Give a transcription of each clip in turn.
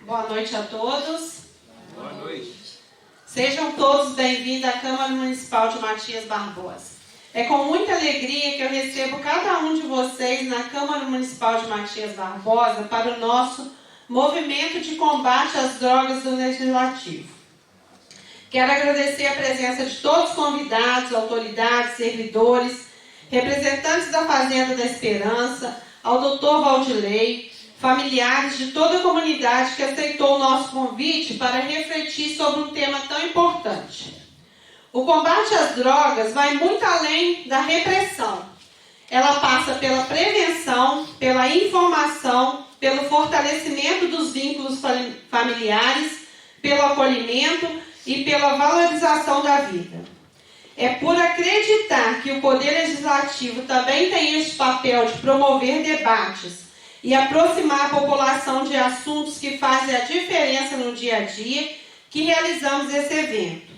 Boa noite a todos. Boa noite. Sejam todos bem-vindos à Câmara Municipal de Matias Barbosa. É com muita alegria que eu recebo cada um de vocês na Câmara Municipal de Matias Barbosa para o nosso movimento de combate às drogas do Legislativo. Quero agradecer a presença de todos os convidados, autoridades, servidores, representantes da Fazenda da Esperança, ao Dr. Valdilei, familiares de toda a comunidade que aceitou o nosso convite para refletir sobre um tema tão importante. O combate às drogas vai muito além da repressão. Ela passa pela prevenção, pela informação, pelo fortalecimento dos vínculos familiares, pelo acolhimento e pela valorização da vida. É por acreditar que o Poder Legislativo também tem esse papel de promover debates e aproximar a população de assuntos que fazem a diferença no dia a dia que realizamos esse evento.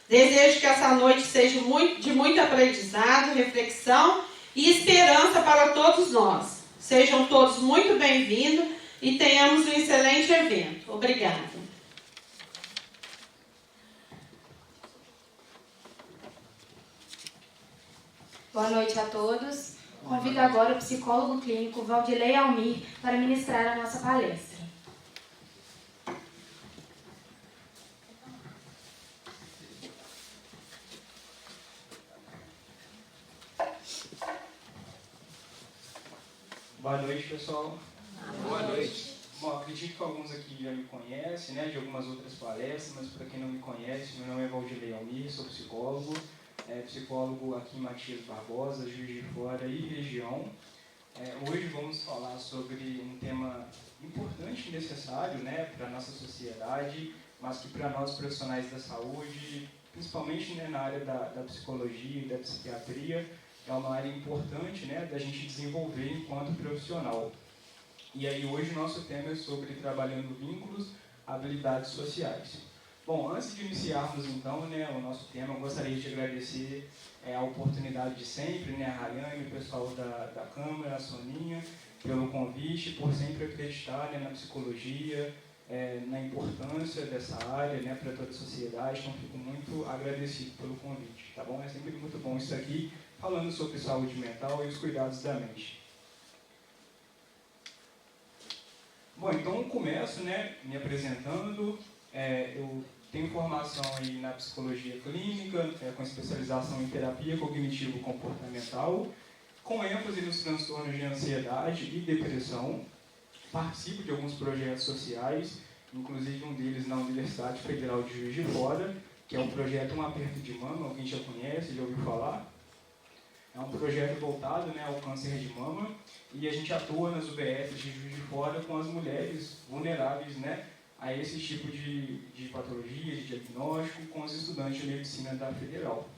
Desejo que essa noite seja de muito aprendizado, reflexão e esperança para todos nós. Sejam todos muito bem-vindos e tenhamos um excelente evento. Obrigada. Boa noite a todos. Convido agora o psicólogo clínico Valdilei Almir para ministrar a nossa palestra. Boa noite, pessoal. Boa noite. Bom, acredito que alguns aqui já me conhecem, né, de algumas outras palestras, mas para quem não me conhece, meu nome é Valdilei Almir, sou psicólogo aqui em Matias Barbosa, Juiz de Fora e região. Hoje vamos falar sobre um tema importante e necessário, né, para a nossa sociedade, mas que para nós profissionais da saúde, principalmente, né, na área da psicologia e da psiquiatria, é uma área importante, né, da gente desenvolver enquanto profissional. E aí hoje o nosso tema é sobre trabalhando vínculos, habilidades sociais. Bom, antes de iniciarmos então, né, o nosso tema, eu gostaria de agradecer a oportunidade de sempre, né, a Rayane, o pessoal da Câmara, a Soninha, pelo convite, por sempre acreditar, né, na psicologia, na importância dessa área, né, para toda a sociedade. Então fico muito agradecido pelo convite, tá bom? É sempre muito bom isso aqui, falando sobre saúde mental e os cuidados da mente. Bom, então eu começo, né, me apresentando. Eu tenho formação aí na psicologia clínica, com especialização em terapia cognitivo-comportamental, com ênfase nos transtornos de ansiedade e depressão. Participo de alguns projetos sociais, inclusive um deles na Universidade Federal de Juiz de Fora, que é o projeto Um Aperto de Mama, alguém já conhece, já ouviu falar? É um projeto voltado, né, ao câncer de mama, e a gente atua nas UBSs de Juiz de Fora com as mulheres vulneráveis, né, a esse tipo de patologia, de diagnóstico, com os estudantes de medicina da Federal.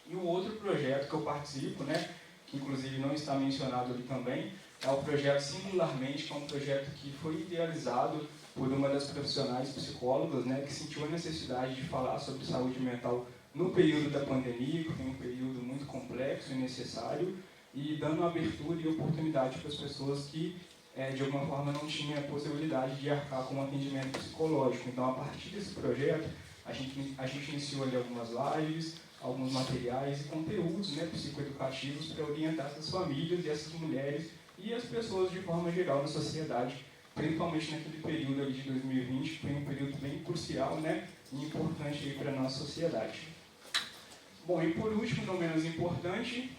E o outro projeto que eu participo, né, que inclusive não está mencionado ali também, é o projeto Singularmente, que é um projeto que foi idealizado por uma das profissionais psicólogas, né, que sentiu a necessidade de falar sobre saúde mental no período da pandemia, que foi um período muito complexo e necessário, e dando abertura e oportunidade para as pessoas que, de alguma forma, não tinham a possibilidade de arcar com um atendimento psicológico. Então, a partir desse projeto, a gente iniciou ali algumas lives, alguns materiais e conteúdos, né, psicoeducativos para orientar essas famílias e essas mulheres e as pessoas de forma geral na sociedade, principalmente naquele período ali de 2020, que foi um período bem crucial, né, e importante para a nossa sociedade. Bom, e por último, não menos importante,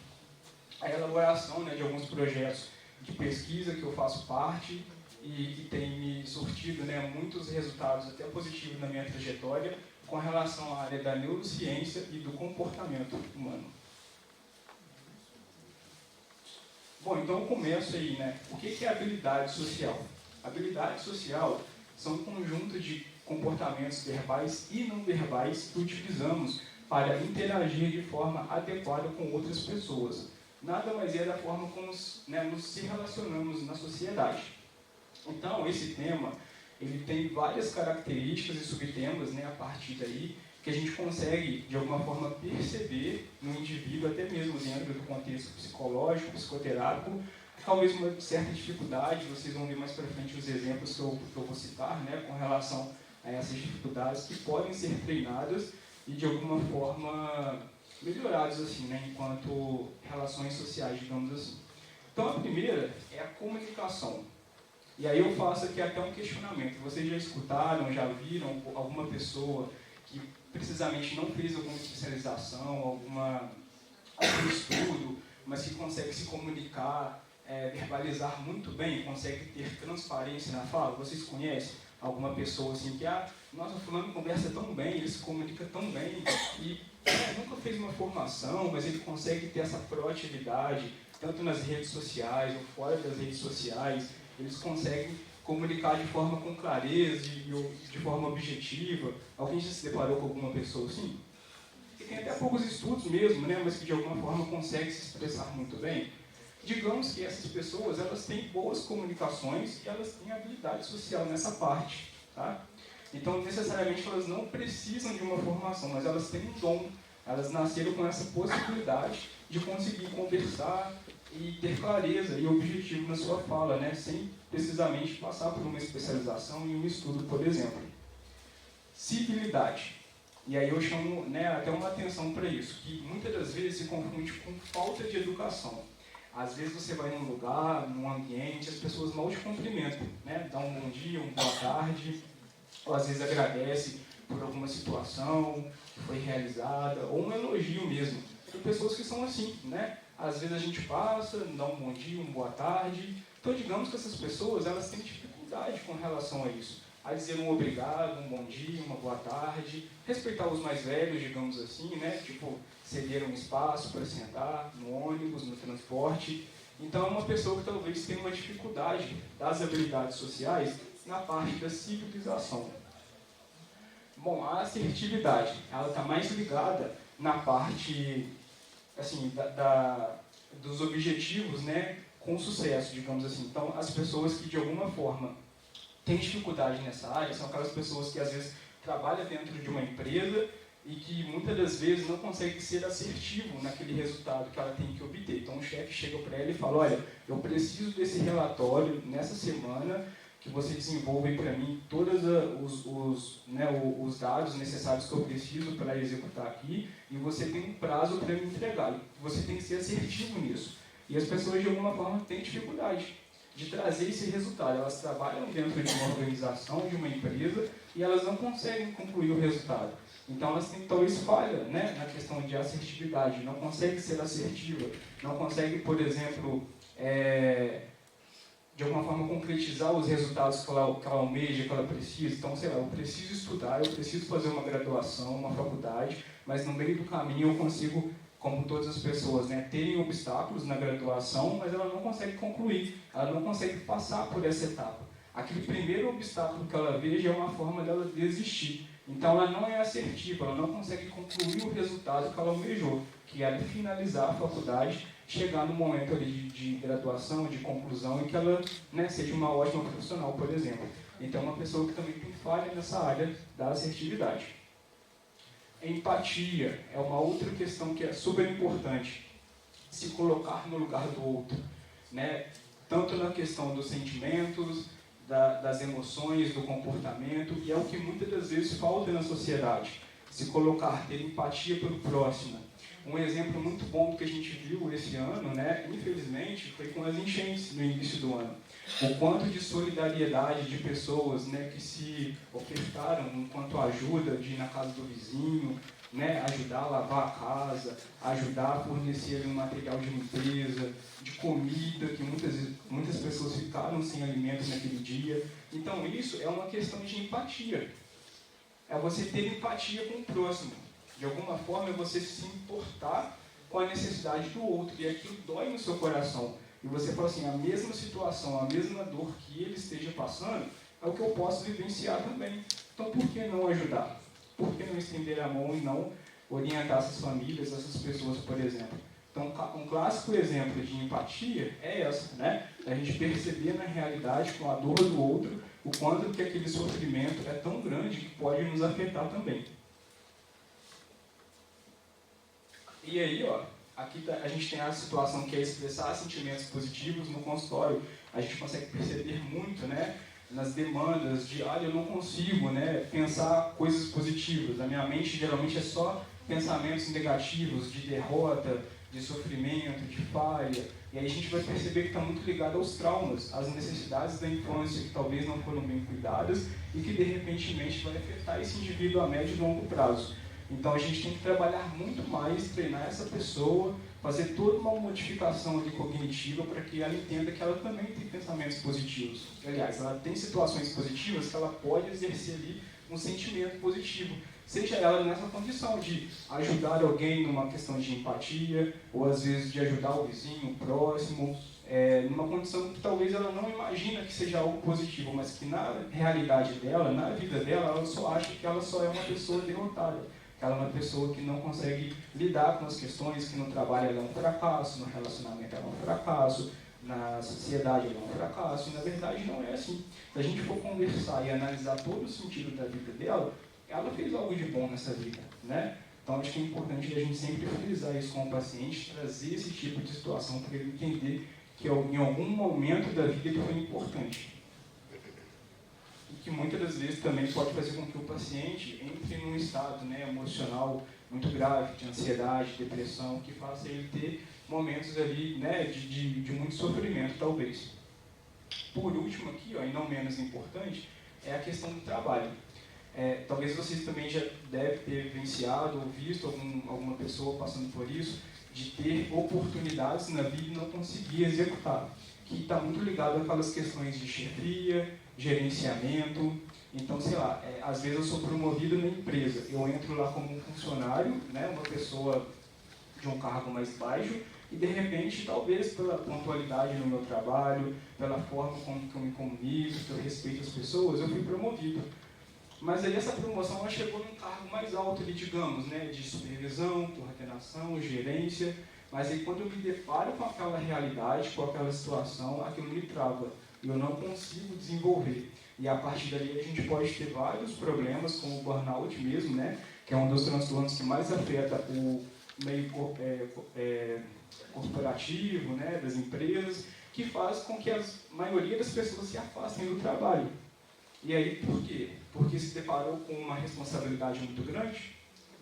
a elaboração, né, de alguns projetos de pesquisa que eu faço parte e que tem me surtido, né, muitos resultados até positivos na minha trajetória com relação à área da neurociência e do comportamento humano. Bom, então eu começo aí, né? O que é habilidade social? Habilidade social são um conjunto de comportamentos verbais e não verbais que utilizamos para interagir de forma adequada com outras pessoas. Nada mais é da forma como nos se relacionamos na sociedade. Então, esse tema, ele tem várias características e subtemas, né, a partir daí, que a gente consegue, de alguma forma, perceber no indivíduo, até mesmo dentro do contexto psicológico, psicoterápico, talvez uma certa dificuldade, vocês vão ver mais para frente os exemplos que eu vou citar, né, com relação a essas dificuldades que podem ser treinadas e de alguma forma melhoradas assim, né, enquanto relações sociais, digamos assim. Então a primeira é a comunicação. E aí eu faço aqui até um questionamento. Vocês já escutaram, já viram alguma pessoa que precisamente não fez alguma especialização, algum estudo, mas que consegue se comunicar, verbalizar muito bem, consegue ter transparência na fala? Vocês conhecem alguma pessoa assim que, nossa, fulano conversa tão bem, ele se comunica tão bem, e nunca fez uma formação, mas ele consegue ter essa proatividade, tanto nas redes sociais ou fora das redes sociais, eles conseguem comunicar de forma com clareza e de forma objetiva. Alguém já se deparou com alguma pessoa assim? Que tem até poucos estudos mesmo, né, mas que de alguma forma consegue se expressar muito bem. Digamos que essas pessoas, elas têm boas comunicações e elas têm habilidade social nessa parte, tá? Então, necessariamente, elas não precisam de uma formação, mas elas têm um dom. Elas nasceram com essa possibilidade de conseguir conversar e ter clareza e objetivo na sua fala, né, sem precisamente passar por uma especialização em um estudo, por exemplo. Civilidade. E aí eu chamo, né, até uma atenção para isso, que muitas das vezes se confunde com falta de educação. Às vezes você vai num lugar, num ambiente, as pessoas mal te cumprimentam, né? Dá um bom dia, uma boa tarde, ou às vezes agradece por alguma situação que foi realizada, ou um elogio mesmo. Tem pessoas que são assim, né? Às vezes a gente passa, dá um bom dia, uma boa tarde. Então, digamos que essas pessoas, elas têm dificuldade com relação a isso. A dizer um obrigado, um bom dia, uma boa tarde, respeitar os mais velhos, digamos assim, né? Tipo, ceder um espaço para sentar no ônibus, no transporte. Então, é uma pessoa que talvez tenha uma dificuldade das habilidades sociais na parte da civilização. Bom, a assertividade, ela está mais ligada na parte, assim, dos objetivos, né, com sucesso, digamos assim. Então, as pessoas que, de alguma forma, têm dificuldade nessa área são aquelas pessoas que, às vezes, trabalham dentro de uma empresa e que, muitas das vezes, não conseguem ser assertivo naquele resultado que ela tem que obter. Então, o chefe chega para ela e fala, olha, eu preciso desse relatório nessa semana, que você desenvolve para mim todos os dados necessários que eu preciso para executar aqui, e você tem um prazo para me entregar. Você tem que ser assertivo nisso. E as pessoas, de alguma forma, têm dificuldade de trazer esse resultado. Elas trabalham dentro de uma organização, de uma empresa, e elas não conseguem concluir o resultado. Então, elas têm talvez falha, né, na questão de assertividade, não conseguem ser assertiva, não conseguem, por exemplo, de alguma forma concretizar os resultados que ela almeja, que ela precisa. Então, sei lá, eu preciso estudar, eu preciso fazer uma graduação, uma faculdade, mas no meio do caminho eu consigo, como todas as pessoas, né, terem obstáculos na graduação, mas ela não consegue concluir, ela não consegue passar por essa etapa. Aquele primeiro obstáculo que ela veja é uma forma dela desistir. Então, ela não é assertiva, ela não consegue concluir o resultado que ela almejou, que é finalizar a faculdade, chegar no momento ali de graduação, de conclusão, e que ela, né, seja uma ótima profissional, por exemplo. Então, é uma pessoa que também tem falha nessa área da assertividade. Empatia é uma outra questão que é super importante. Se colocar no lugar do outro, né? Tanto na questão dos sentimentos, das emoções, do comportamento, e é o que muitas das vezes falta na sociedade. Se colocar, ter empatia pelo próximo. Um exemplo muito bom que a gente viu esse ano, né, infelizmente, foi com as enchentes no início do ano. O quanto de solidariedade de pessoas, né, que se ofertaram enquanto ajuda de ir na casa do vizinho, né, ajudar a lavar a casa, ajudar a fornecer um material de limpeza, de comida, que muitas pessoas ficaram sem alimento naquele dia. Então isso é uma questão de empatia. É você ter empatia com o próximo. De alguma forma é você se importar com a necessidade do outro, e aquilo dói no seu coração. E você fala assim, a mesma situação, a mesma dor que ele esteja passando, é o que eu posso vivenciar também. Então por que não ajudar? Por que não estender a mão e não orientar essas famílias, essas pessoas, por exemplo? Então, um clássico exemplo de empatia é essa, né? A gente perceber na realidade, com a dor do outro, o quanto que aquele sofrimento é tão grande que pode nos afetar também. E aí, ó, aqui a gente tem a situação que é expressar sentimentos positivos no consultório. A gente consegue perceber muito, né, nas demandas de, eu não consigo, né, pensar coisas positivas. A minha mente geralmente é só pensamentos negativos, de derrota, de sofrimento, de falha. E aí a gente vai perceber que está muito ligado aos traumas, às necessidades da infância que talvez não foram bem cuidadas e que de repente vai afetar esse indivíduo a médio e longo prazo. Então a gente tem que trabalhar muito mais, treinar essa pessoa, fazer toda uma modificação ali cognitiva para que ela entenda que ela também tem pensamentos positivos. Aliás, ela tem situações positivas que ela pode exercer ali um sentimento positivo. Seja ela nessa condição de ajudar alguém numa questão de empatia, ou às vezes de ajudar o vizinho, o próximo, numa condição que talvez ela não imagina que seja algo positivo, mas que na realidade dela, na vida dela, ela só acha que ela só é uma pessoa derrotada. Ela é uma pessoa que não consegue lidar com as questões, que no trabalho ela é um fracasso, no relacionamento ela é um fracasso, na sociedade ela é um fracasso, e na verdade não é assim. Se a gente for conversar e analisar todo o sentido da vida dela, ela fez algo de bom nessa vida, né? Então acho que é importante a gente sempre frisar isso com o paciente, trazer esse tipo de situação para ele entender que em algum momento da vida ele foi importante. E que muitas das vezes também pode fazer com que o paciente entre num estado, né, emocional muito grave, de ansiedade, depressão, que faça ele ter momentos ali, né, de muito sofrimento, talvez. Por último aqui, e não menos importante, é a questão do trabalho. Talvez vocês também já devem ter vivenciado ou visto alguma pessoa passando por isso, de ter oportunidades na vida e não conseguir executar, que está muito ligado àquelas questões de chefia, gerenciamento. Então, sei lá, às vezes eu sou promovido na empresa, eu entro lá como um funcionário, né, uma pessoa de um cargo mais baixo, e de repente, talvez pela pontualidade no meu trabalho, pela forma como que eu me comunico, que eu respeito as pessoas, eu fui promovido. Mas aí essa promoção ela chegou num cargo mais alto ali, digamos, né, de supervisão, coordenação, gerência, mas aí quando eu me deparo com aquela realidade, com aquela situação, aquilo me trava, e eu não consigo desenvolver. E a partir dali a gente pode ter vários problemas, como o burnout mesmo, né, que é um dos transtornos que mais afeta o meio corporativo, né, das empresas, que faz com que a maioria das pessoas se afastem do trabalho. E aí, por quê? Porque se deparou com uma responsabilidade muito grande?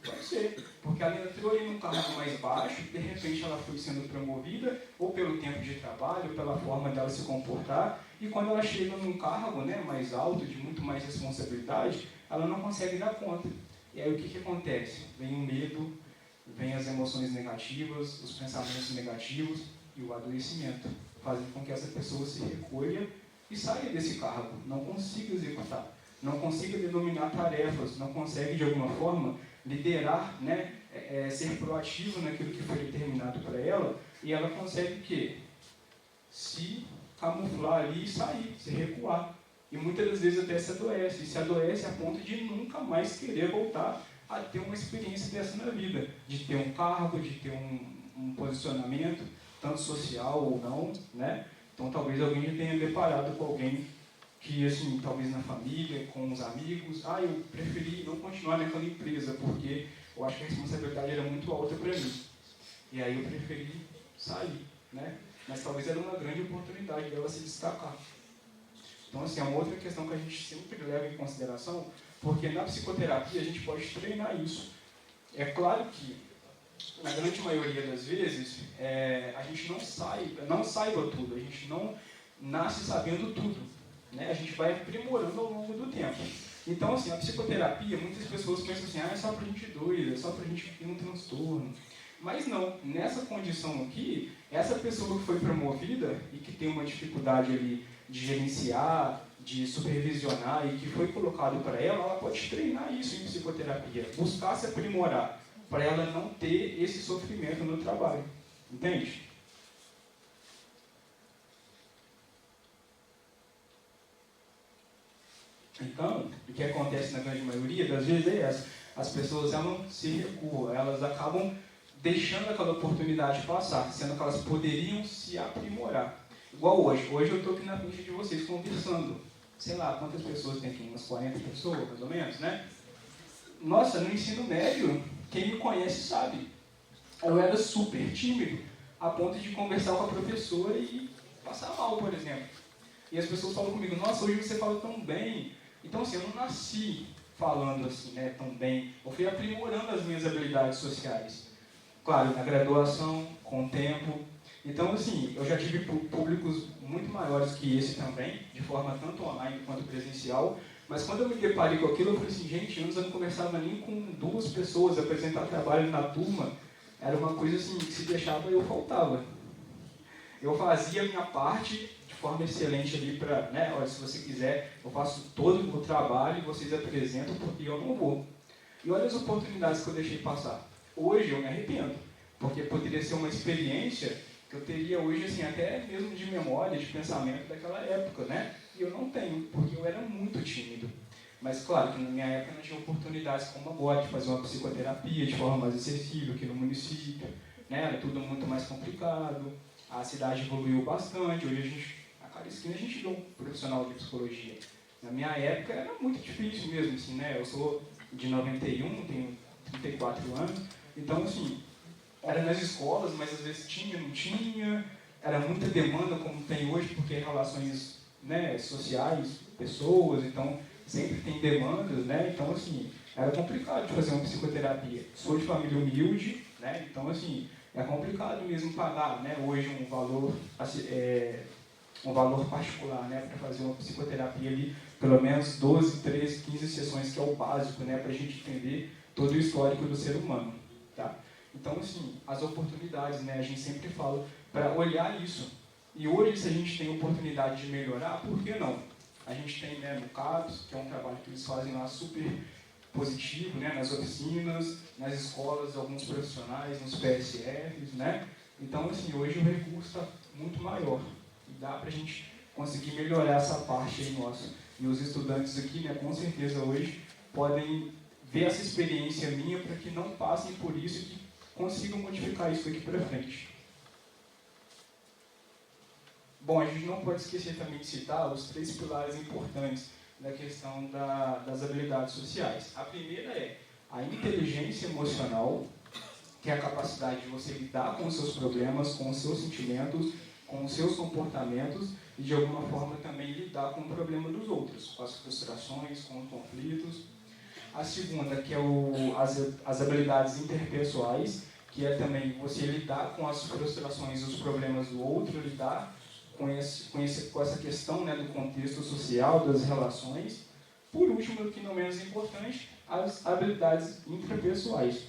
Pode ser. Porque ela entrou em um cargo mais baixo, de repente ela foi sendo promovida, ou pelo tempo de trabalho, pela forma dela se comportar, e quando ela chega num cargo, né, mais alto, de muito mais responsabilidade, ela não consegue dar conta. E aí o que acontece? Vem o medo, vem as emoções negativas, os pensamentos negativos e o adoecimento, fazendo com que essa pessoa se recolha e saia desse cargo, não consiga executar, não consiga denominar tarefas, não consegue de alguma forma liderar, né, ser proativo naquilo que foi determinado para ela, e ela consegue o quê? Se camuflar ali e sair, se recuar. E muitas das vezes até se adoece a ponto de nunca mais querer voltar a ter uma experiência dessa na vida, de ter um cargo, de ter um posicionamento, tanto social ou não, né? Então, talvez alguém já tenha deparado com alguém que, assim, talvez na família, com os amigos, eu preferi não continuar naquela empresa, porque eu acho que a responsabilidade era muito alta para mim. E aí eu preferi sair, né? Mas talvez era uma grande oportunidade dela se destacar. Então, assim, é uma outra questão que a gente sempre leva em consideração, porque na psicoterapia a gente pode treinar isso. É claro que, na grande maioria das vezes, a gente não saiba tudo, a gente não nasce sabendo tudo, né? A gente vai aprimorando ao longo do tempo. Então, assim, a psicoterapia, muitas pessoas pensam assim, é só pra gente doida, é só pra gente ter um transtorno. Mas não, nessa condição aqui, essa pessoa que foi promovida e que tem uma dificuldade ali de gerenciar, de supervisionar e que foi colocado para ela pode treinar isso em psicoterapia, buscar se aprimorar, para ela não ter esse sofrimento no trabalho. Entende? Então, o que acontece na grande maioria das vezes é essa. As pessoas elas se recuam, elas acabam deixando aquela oportunidade passar, sendo que elas poderiam se aprimorar. Igual hoje. Hoje eu estou aqui na frente de vocês conversando. Sei lá, quantas pessoas tem aqui? Umas 40 pessoas, mais ou menos, né? Nossa, no ensino médio, quem me conhece sabe. eu era super tímido, a ponto de conversar com a professora e passar mal, por exemplo. E as pessoas falam comigo, nossa, hoje você fala tão bem. Então, assim, eu não nasci falando assim, né, tão bem. Eu fui aprimorando as minhas habilidades sociais. Claro, na graduação, com o tempo. Então, assim, eu já tive públicos muito maiores que esse também, de forma tanto online quanto presencial. Mas quando eu me deparei com aquilo, eu falei assim, gente, antes eu não conversava nem com 2 pessoas, apresentar trabalho na turma, era uma coisa assim, que se deixava eu faltava. Eu fazia a minha parte de forma excelente ali para, né, olha, se você quiser, eu faço todo o trabalho e vocês apresentam porque eu não vou. E olha as oportunidades que eu deixei passar. Hoje eu me arrependo, porque poderia ser uma experiência que eu teria hoje, assim, até mesmo de memória, de pensamento daquela época, né? E eu não tenho, porque eu era muito tímido. Mas, claro, que na minha época não tinha oportunidades como agora, de fazer uma psicoterapia de forma mais acessível aqui no município, né? Era tudo muito mais complicado, a cidade evoluiu bastante, hoje a cada esquina a gente vê um profissional de psicologia. Na minha época era muito difícil mesmo, assim, né? Eu sou de 91, tenho 34 anos, então, assim, era nas escolas, mas às vezes tinha, não tinha, era muita demanda como tem hoje, porque relações, né, sociais, pessoas, então sempre tem demandas, né, então assim, era complicado de fazer uma psicoterapia. Sou de família humilde, né, então assim, é complicado mesmo pagar, né, hoje um valor particular, né, para fazer uma psicoterapia ali, pelo menos 12, 13, 15 sessões, que é o básico, né, para a gente entender todo o histórico do ser humano, tá? Então, assim, as oportunidades, né, a gente sempre fala para olhar isso. E hoje, se a gente tem oportunidade de melhorar, por que não? A gente tem, né, no CAPS, que é um trabalho que eles fazem lá super positivo, né, nas oficinas, nas escolas, alguns profissionais, nos PSFs, né? Então, assim, hoje o recurso está muito maior. E dá para a gente conseguir melhorar essa parte aí nossa. E os estudantes aqui, né, com certeza hoje, podem ver essa experiência minha para que não passem por isso e que consigam modificar isso aqui para frente. Bom, a gente não pode esquecer também de citar os 3 pilares importantes da questão das habilidades sociais. A primeira é a inteligência emocional, que é a capacidade de você lidar com os seus problemas, com os seus sentimentos, com os seus comportamentos e, de alguma forma, também lidar com o problema dos outros, com as frustrações, com os conflitos. A segunda, que é as habilidades interpessoais, que é também você lidar com as frustrações e os problemas do outro, lidar com essa questão, né, do contexto social, das relações. Por último, que não menos importante, as habilidades intrapessoais,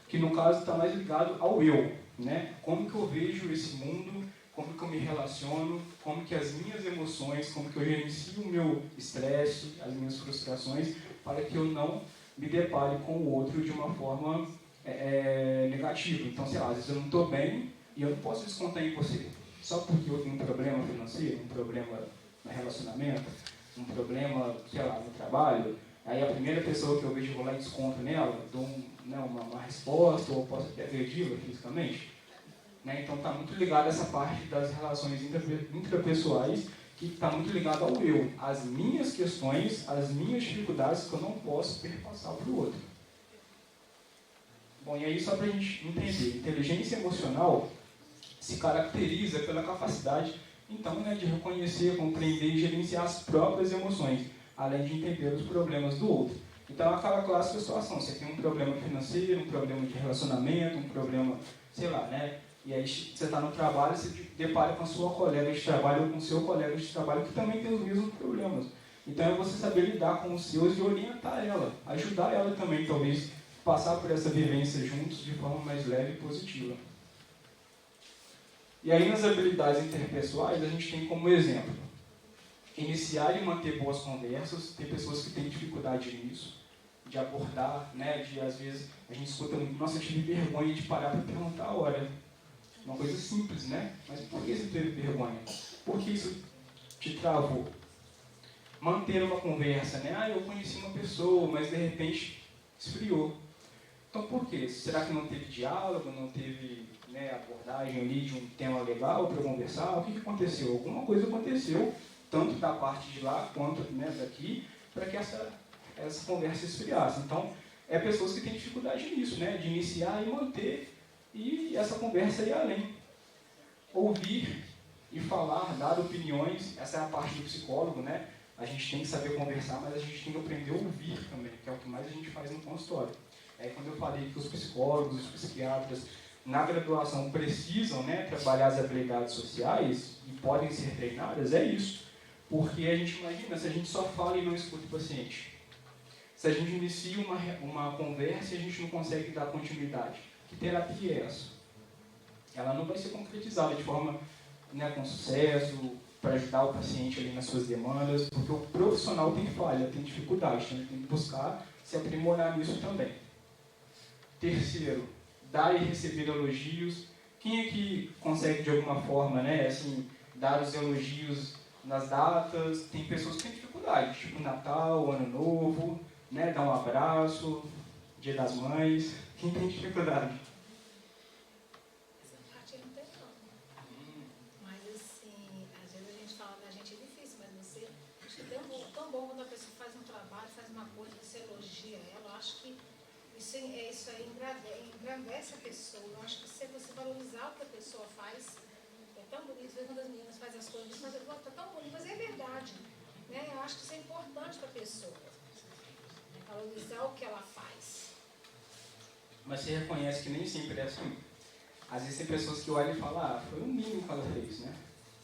que no caso está mais ligado ao eu, né? Como que eu vejo esse mundo, como que eu me relaciono, como que as minhas emoções, como que eu gerencio o meu estresse, as minhas frustrações, para que eu não me depare com o outro de uma forma negativa. Então, sei lá, às vezes eu não estou bem e eu não posso descontar em você. Só porque eu tenho um problema financeiro, um problema no relacionamento, um problema, sei lá, no trabalho, aí a primeira pessoa que eu vejo, eu vou lá e desconto nela, dou uma resposta, ou posso até agredi-la fisicamente. Né? Então está muito ligado a essa parte das relações intrapessoais, que está muito ligado ao eu, às minhas questões, às minhas dificuldades que eu não posso perpassar para o outro. Bom, e aí só para a gente entender, inteligência emocional se caracteriza pela capacidade, então, né, de reconhecer, compreender e gerenciar as próprias emoções, além de entender os problemas do outro. Então, aquela clássica situação, você tem um problema financeiro, um problema de relacionamento, um problema, sei lá, né? E aí você está no trabalho, você se depara com a sua colega de trabalho ou com o seu colega de trabalho que também tem os mesmos problemas. Então, é você saber lidar com os seus e orientar ela, ajudar ela também, talvez, passar por essa vivência juntos de forma mais leve e positiva. E aí, nas habilidades interpessoais, a gente tem como exemplo iniciar e manter boas conversas. Tem pessoas que têm dificuldade nisso, de abordar, né, de às vezes a gente escuta muito, nossa, eu tive vergonha de parar para perguntar a hora. Uma coisa simples, né? Mas por que você teve vergonha? Por que isso te travou? Manter uma conversa, né? Ah, eu conheci uma pessoa, mas de repente esfriou. Então por quê? Será que não teve diálogo, não teve, né, abordagem ali de um tema legal para conversar? O que aconteceu? Alguma coisa aconteceu, tanto da parte de lá quanto, né, daqui, para que essa conversa esfriasse. Então, pessoas que têm dificuldade nisso, né, de iniciar e manter E essa conversa ia além. Ouvir e falar, dar opiniões, essa é a parte do psicólogo, né? A gente tem que saber conversar, mas a gente tem que aprender a ouvir também, que é o que mais a gente faz no consultório. Aí quando eu falei que os psicólogos, os psiquiatras, na graduação precisam, né, trabalhar as habilidades sociais e podem ser treinadas, é isso. Porque a gente imagina, se a gente só fala e não escuta o paciente, se a gente inicia uma conversa e a gente não consegue dar continuidade, que terapia é essa? Ela não vai ser concretizada de forma, né, com sucesso, para ajudar o paciente ali nas suas demandas, porque o profissional tem falha, tem dificuldade, então ele tem que buscar se aprimorar nisso também. Terceiro, dar e receber elogios. Quem é que consegue de alguma forma, né, assim, dar os elogios nas datas? Tem pessoas que têm dificuldade, tipo Natal, Ano Novo, né, dar um abraço, Dia das Mães. Quem tem dificuldade? Essa parte eu não tenho não. Mas assim, às vezes a gente fala da gente é difícil, mas você acho que é tão bom quando a pessoa faz um trabalho, faz uma coisa, você elogia ela. Eu acho que isso aí engrandece a pessoa. Eu acho que se você valorizar o que a pessoa faz, é tão bonito. Às vezes quando as meninas fazem as coisas, mas está tão bonito, mas é verdade. Né? Eu acho que isso é importante para a pessoa. Né? Valorizar o que ela faz. Mas você reconhece que nem sempre é assim? Às vezes tem pessoas que olham e falam, ah, foi o mínimo que ela fez, né?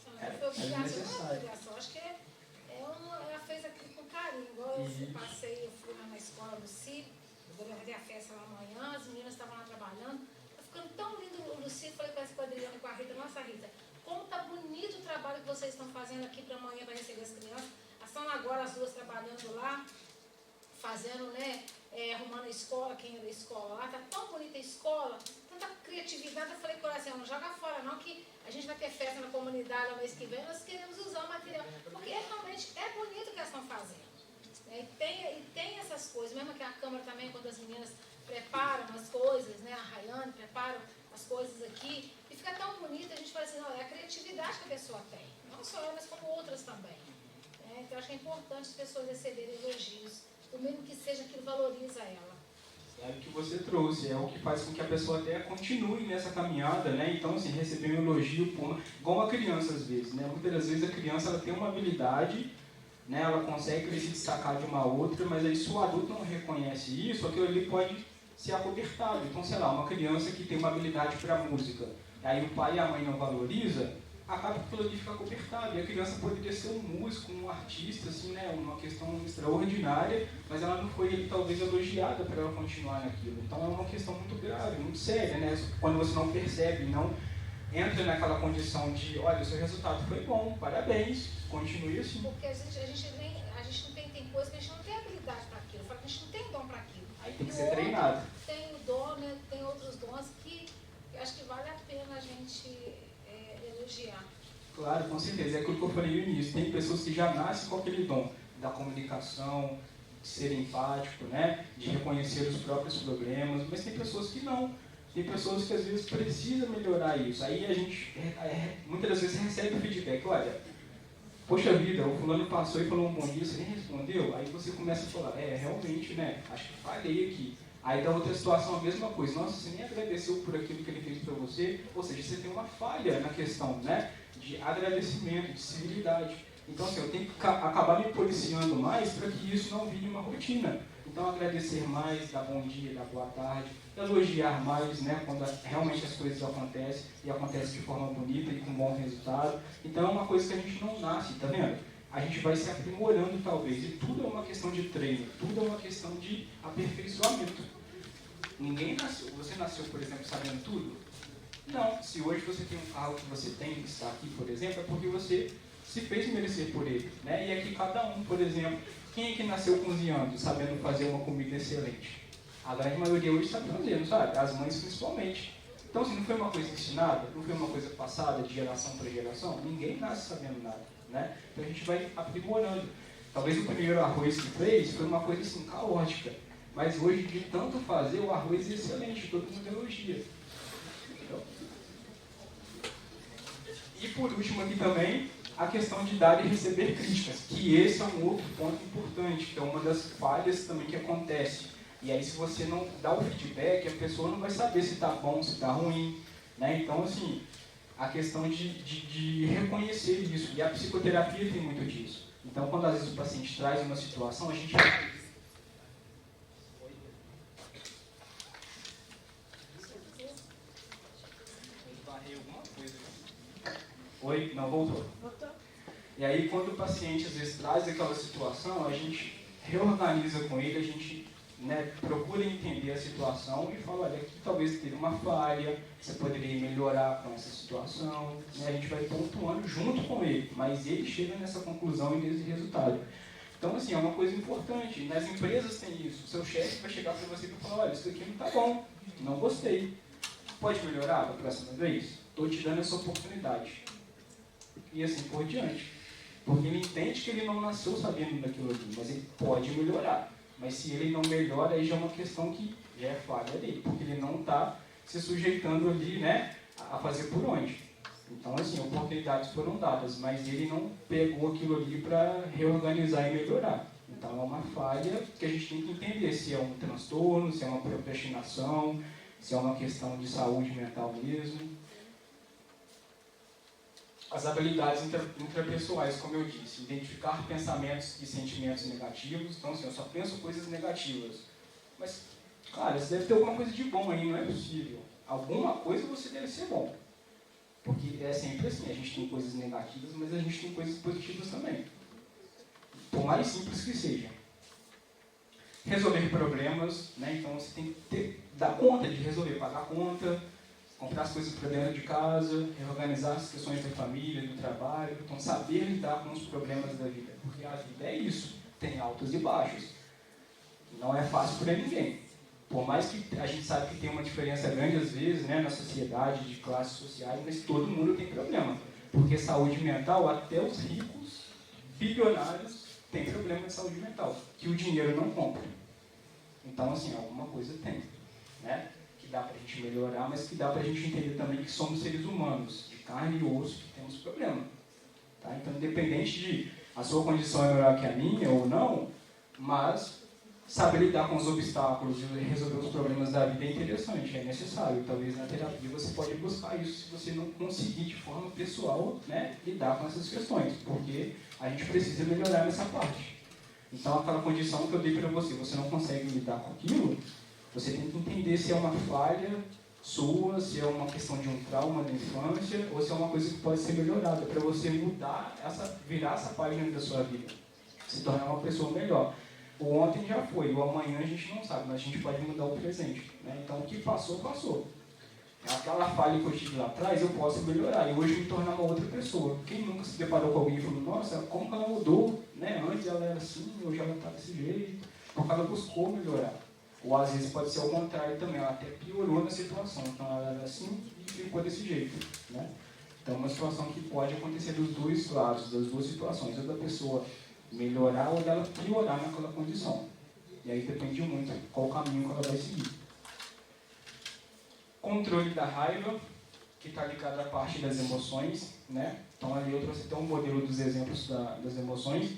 Foi obrigação, não é obrigação. Acho que ela fez aquilo com carinho. Igual eu passei, eu fui lá na escola do CIP, eu vou fazer a festa lá amanhã, as meninas estavam lá trabalhando. Tá ficando tão lindo o CIP, falei com essa quadrilhona e com a Rita, nossa Rita, como tá bonito o trabalho que vocês estão fazendo aqui para amanhã para receber as crianças. Estão agora as duas trabalhando lá, fazendo, né, arrumando a escola, quem é da escola lá, tá tão bonita a escola, tanta criatividade. Eu falei, coração, não joga fora não, que a gente vai ter festa na comunidade no mês que vem, nós queremos usar o material, porque realmente é bonito o que elas estão fazendo. Né? E tem essas coisas, mesmo que a Câmara também, quando as meninas preparam as coisas, né, a Rayane preparam as coisas aqui, e fica tão bonito, a gente fala assim, não, é a criatividade que a pessoa tem, não só elas, como outras também. Então, eu acho que é importante as pessoas receberem elogios, o mesmo que seja, aquilo valoriza ela. É o que você trouxe, é o que faz com que a pessoa até continue nessa caminhada, né? Então, assim, receber um elogio, igual uma criança às vezes, né? Muitas das vezes a criança ela tem uma habilidade, né? Ela consegue se destacar de uma outra, mas aí se o adulto não reconhece isso, aquilo ali pode ser acobertado. Então, sei lá, uma criança que tem uma habilidade para música, aí o pai e a mãe não valorizam, acaba que aquilo ali fica cobertado. E a criança poderia ser um músico, um artista, assim, né, uma questão extraordinária, mas ela não foi, talvez, elogiada para ela continuar naquilo. Então é uma questão muito grave, muito séria, né? Quando você não percebe, não entra naquela condição de, olha, o seu resultado foi bom, parabéns, continue assim. Porque a gente não tem coisa que a gente não tem habilidade para aquilo, a gente não tem dom para aquilo. Aí tem que ser treinado. Tem o dom, né? Tem outros dons que eu acho que vale a pena a gente elogiar. Claro, com certeza. É aquilo que eu falei no início. Tem pessoas que já nascem com aquele dom da comunicação, de ser empático, né? De reconhecer os próprios problemas, mas tem pessoas que não. Tem pessoas que às vezes precisam melhorar isso. Aí a gente, muitas das vezes, recebe o feedback. Olha, poxa vida, o fulano passou e falou um bom dia, você nem respondeu. Aí você começa a falar, realmente, né? Acho que falhei aqui. Aí da outra situação a mesma coisa, nossa, você nem agradeceu por aquilo que ele fez para você, ou seja, você tem uma falha na questão, né, de agradecimento, de civilidade. Então assim, eu tenho que acabar me policiando mais para que isso não vire uma rotina. Então agradecer mais, dar bom dia, dar boa tarde, elogiar mais, né, quando realmente as coisas acontecem, e acontecem de forma bonita e com bom resultado. Então é uma coisa que a gente não nasce, tá vendo? A gente vai se aprimorando talvez, e tudo é uma questão de treino, tudo é uma questão de aperfeiçoamento. Ninguém nasceu, você nasceu, por exemplo, sabendo tudo? Não, se hoje você tem um carro que você tem, que está aqui, por exemplo, é porque você se fez merecer por ele, né? E aqui cada um, por exemplo, quem é que nasceu cozinhando, sabendo fazer uma comida excelente? A grande maioria hoje sabe fazer, não sabe? As mães principalmente. Então, assim, não foi uma coisa ensinada, não foi uma coisa passada de geração para geração, ninguém nasce sabendo nada, né? Então a gente vai aprimorando. Talvez o primeiro arroz que fez foi uma coisa assim, caótica, mas hoje, de tanto fazer, o arroz é excelente, todo mundo elogia. Entendeu? E por último aqui também, a questão de dar e receber críticas, que esse é um outro ponto importante, que é uma das falhas também que acontece E aí, se você não dá o feedback, a pessoa não vai saber se está bom, se está ruim, né? Então, assim, a questão de reconhecer isso. E a psicoterapia tem muito disso. Então, quando às vezes o paciente traz uma situação, a gente... Oi? Não, voltou. Voltou? E aí, quando o paciente às vezes traz aquela situação, a gente reorganiza com ele, a gente, né, procura entender a situação e fala, olha, aqui talvez tenha uma falha, você poderia melhorar com essa situação, né? A gente vai pontuando junto com ele, mas ele chega nessa conclusão e nesse resultado. Então, assim, é uma coisa importante. Nas empresas tem isso. O seu chefe vai chegar para você e falar, olha, isso aqui não está bom, não gostei. Pode melhorar da próxima vez? Estou te dando essa oportunidade. E assim por diante. Porque ele entende que ele não nasceu sabendo daquilo ali, mas ele pode melhorar. Mas se ele não melhora, aí já é uma questão que já é falha dele, porque ele não está se sujeitando ali, né, a fazer por onde. Então, assim, oportunidades foram dadas, mas ele não pegou aquilo ali para reorganizar e melhorar. Então, é uma falha que a gente tem que entender se é um transtorno, se é uma procrastinação, se é uma questão de saúde mental mesmo. As habilidades intrapessoais, como eu disse, identificar pensamentos e sentimentos negativos. Então, assim, eu só penso coisas negativas. Mas, cara, você deve ter alguma coisa de bom aí, não é possível. Alguma coisa você deve ser bom. Porque é sempre assim, a gente tem coisas negativas, mas a gente tem coisas positivas também. Por mais simples que seja. Resolver problemas, né? Então você tem que dar conta de resolver, pagar a conta, comprar as coisas para dentro de casa, reorganizar as questões da família, do trabalho. Então, saber lidar com os problemas da vida. Porque a vida é isso, tem altos e baixos. Não é fácil para ninguém. Por mais que a gente sabe que tem uma diferença grande, às vezes, né, na sociedade, de classes sociais, mas todo mundo tem problema. Porque saúde mental, até os ricos, bilionários, têm problema de saúde mental, que o dinheiro não compra. Então, assim, alguma coisa tem, né? Que dá para a gente melhorar, mas que dá para a gente entender também que somos seres humanos, de carne e osso, que temos problema. Tá? Então, independente de a sua condição é melhor que a minha ou não, mas saber lidar com os obstáculos e resolver os problemas da vida é interessante, é necessário. Talvez na terapia você pode buscar isso se você não conseguir de forma pessoal, né, lidar com essas questões, porque a gente precisa melhorar nessa parte. Então, aquela condição que eu dei para você, você não consegue lidar com aquilo, você tem que entender se é uma falha sua, se é uma questão de um trauma da infância, ou se é uma coisa que pode ser melhorada, para você mudar, virar essa página da sua vida, se tornar uma pessoa melhor. O ontem já foi, o amanhã a gente não sabe, mas a gente pode mudar o presente. Né? Então, o que passou, passou. Aquela falha que eu tive lá atrás, eu posso melhorar. E hoje me tornar uma outra pessoa. Quem nunca se deparou com alguém e falou, nossa, como que ela mudou? Né? Antes ela era assim, hoje ela está desse jeito. Porque ela buscou melhorar. Ou às vezes pode ser ao contrário também, ela até piorou na situação. Então ela era assim e ficou desse jeito. Né? Então é uma situação que pode acontecer dos dois lados, das duas situações. Ou da pessoa melhorar ou dela piorar naquela condição. E aí depende muito qual caminho que ela vai seguir. Controle da raiva, que está ligado à parte das emoções, né? Então ali eu trouxe até um modelo dos exemplos das emoções,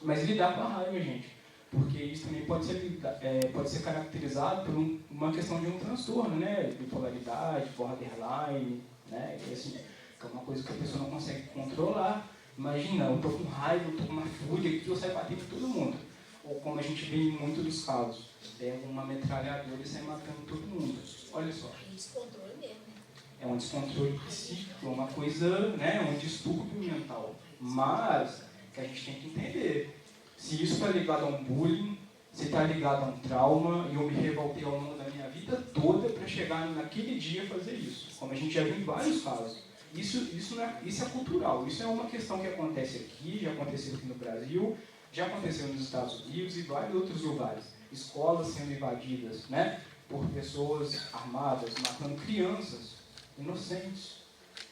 mas lidar com a raiva, gente, porque isso também pode ser caracterizado por uma questão de um transtorno, né? Bipolaridade, borderline, né? E assim, que é uma coisa que a pessoa não consegue controlar. Imagina, eu estou com raiva, eu estou com uma fúria aqui, eu saio batendo em todo mundo. Ou como a gente vê em muitos dos casos, pega uma metralhadora e sai matando todo mundo. Olha só. É descontrole mesmo, né? É um descontrole psíquico, é uma coisa, né, um distúrbio mental. Mas, que a gente tem que entender, se isso está ligado a um bullying, se está ligado a um trauma, e eu me revoltei ao longo da minha vida toda para chegar naquele dia e fazer isso. Como a gente já viu em vários casos. Isso é cultural, isso é uma questão que acontece aqui, já aconteceu aqui no Brasil, já aconteceu nos Estados Unidos e vários outros lugares. Escolas sendo invadidas, né, por pessoas armadas, matando crianças inocentes.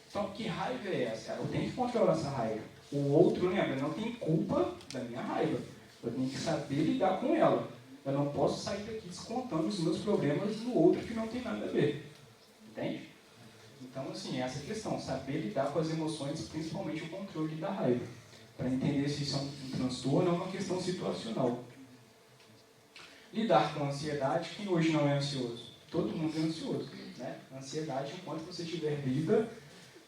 Então, que raiva é essa? Eu tenho que controlar essa raiva. O outro, lembra, não tem culpa da minha raiva. Eu tenho que saber lidar com ela. Eu não posso sair daqui descontando os meus problemas no outro que não tem nada a ver. Entende? Então, assim, essa questão, saber lidar com as emoções, principalmente o controle da raiva, para entender se isso é um transtorno ou uma questão situacional. lidar com a ansiedade. Quem hoje não é ansioso? Todo mundo é ansioso, né? A ansiedade, enquanto você tiver vida,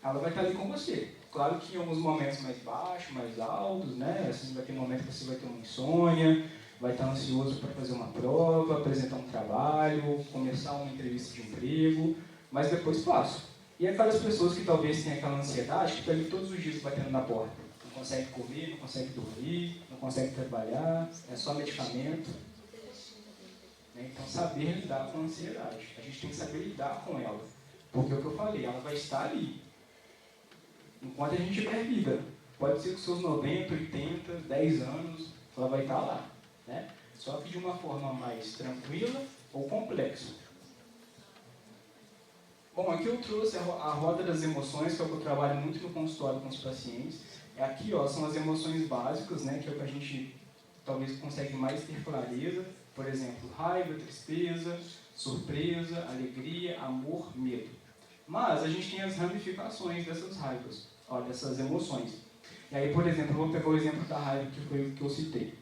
ela vai estar ali com você. Claro que em alguns momentos mais baixos, mais altos, né? Assim, vai ter momentos que você vai ter uma insônia, vai estar ansioso para fazer uma prova, apresentar um trabalho, começar uma entrevista de emprego, mas depois passa. E aquelas pessoas que talvez tenham aquela ansiedade, que estão ali todos os dias batendo na porta. Não consegue comer, não consegue dormir, não consegue trabalhar, é só medicamento. Então, saber lidar com a ansiedade. A gente tem que saber lidar com ela. Porque é o que eu falei, ela vai estar ali. Enquanto a gente tiver vida. Pode ser que os seus 90, 80, 10 anos, ela vai estar lá. Né? Só que de uma forma mais tranquila ou complexa. Bom, aqui eu trouxe a roda das emoções, que é o que eu trabalho muito no consultório com os pacientes. Aqui, ó, são as emoções básicas, né, que é o que a gente talvez consegue mais ter clareza. Por exemplo, raiva, tristeza, surpresa, alegria, amor, medo. Mas a gente tem as ramificações dessas raivas, ó, dessas emoções. E aí, por exemplo, eu vou pegar o exemplo da raiva, que foi o que eu citei.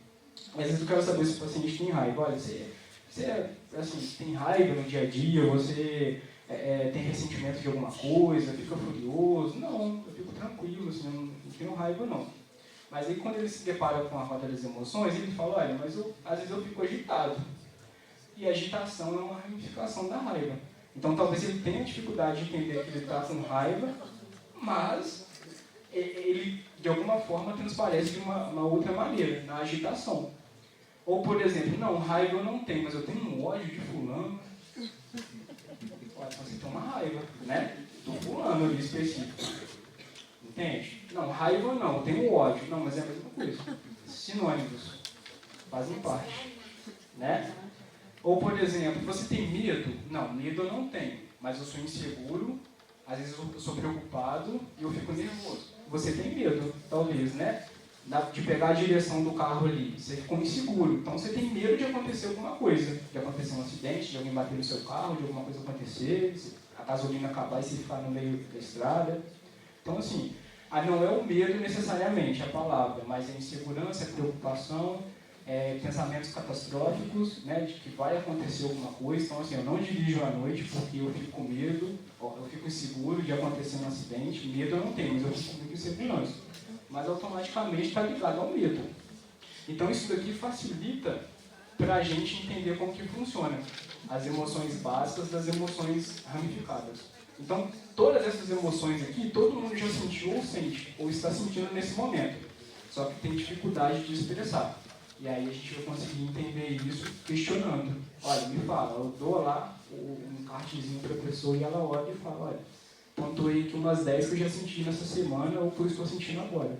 Às vezes eu quero saber se o paciente tem raiva. Olha, você assim, tem raiva no dia a dia, você tem ressentimento de alguma coisa, fica furioso. Não, eu fico tranquilo, assim, não tenho raiva não. Mas aí quando ele se depara com a roda das emoções, ele fala, olha, mas às vezes eu fico agitado. E a agitação é uma ramificação da raiva. Então talvez ele tenha dificuldade de entender que ele está com raiva, mas ele de alguma forma transparece de uma outra maneira, na agitação. Ou por exemplo, não, raiva eu não tenho, mas eu tenho um ódio de fulano. Olha, você tem uma raiva, né? Do fulano ali específico. Entende? Não, raiva não, eu tenho ódio. Não, mas é a mesma coisa. Sinônimos. Fazem parte. Né? Ou, por exemplo, você tem medo? Não, medo eu não tenho. Mas eu sou inseguro, às vezes eu sou preocupado e eu fico nervoso. Você tem medo, talvez, né? De pegar a direção do carro ali. Você ficou inseguro. Então você tem medo de acontecer alguma coisa. De acontecer um acidente, de alguém bater no seu carro, de alguma coisa acontecer, a gasolina acabar e você ficar no meio da estrada. Então, assim, não é o medo necessariamente a palavra, mas é insegurança, é preocupação, pensamentos catastróficos, né, de que vai acontecer alguma coisa. Então, assim, eu não dirijo à noite porque eu fico com medo, eu fico inseguro de acontecer um acidente. Medo eu não tenho, mas eu fico com muita insegurança. Mas automaticamente está ligado ao medo. Então, isso daqui facilita para a gente entender como que funciona as emoções básicas das emoções ramificadas. Então, todas essas emoções aqui, todo mundo já sentiu ou sente, ou está sentindo nesse momento. Só que tem dificuldade de expressar. E aí a gente vai conseguir entender isso questionando. Olha, me fala, eu dou lá um cartezinho para a pessoa e ela olha e fala, olha, pontuei aqui umas 10 que eu já senti nessa semana ou que eu estou sentindo agora.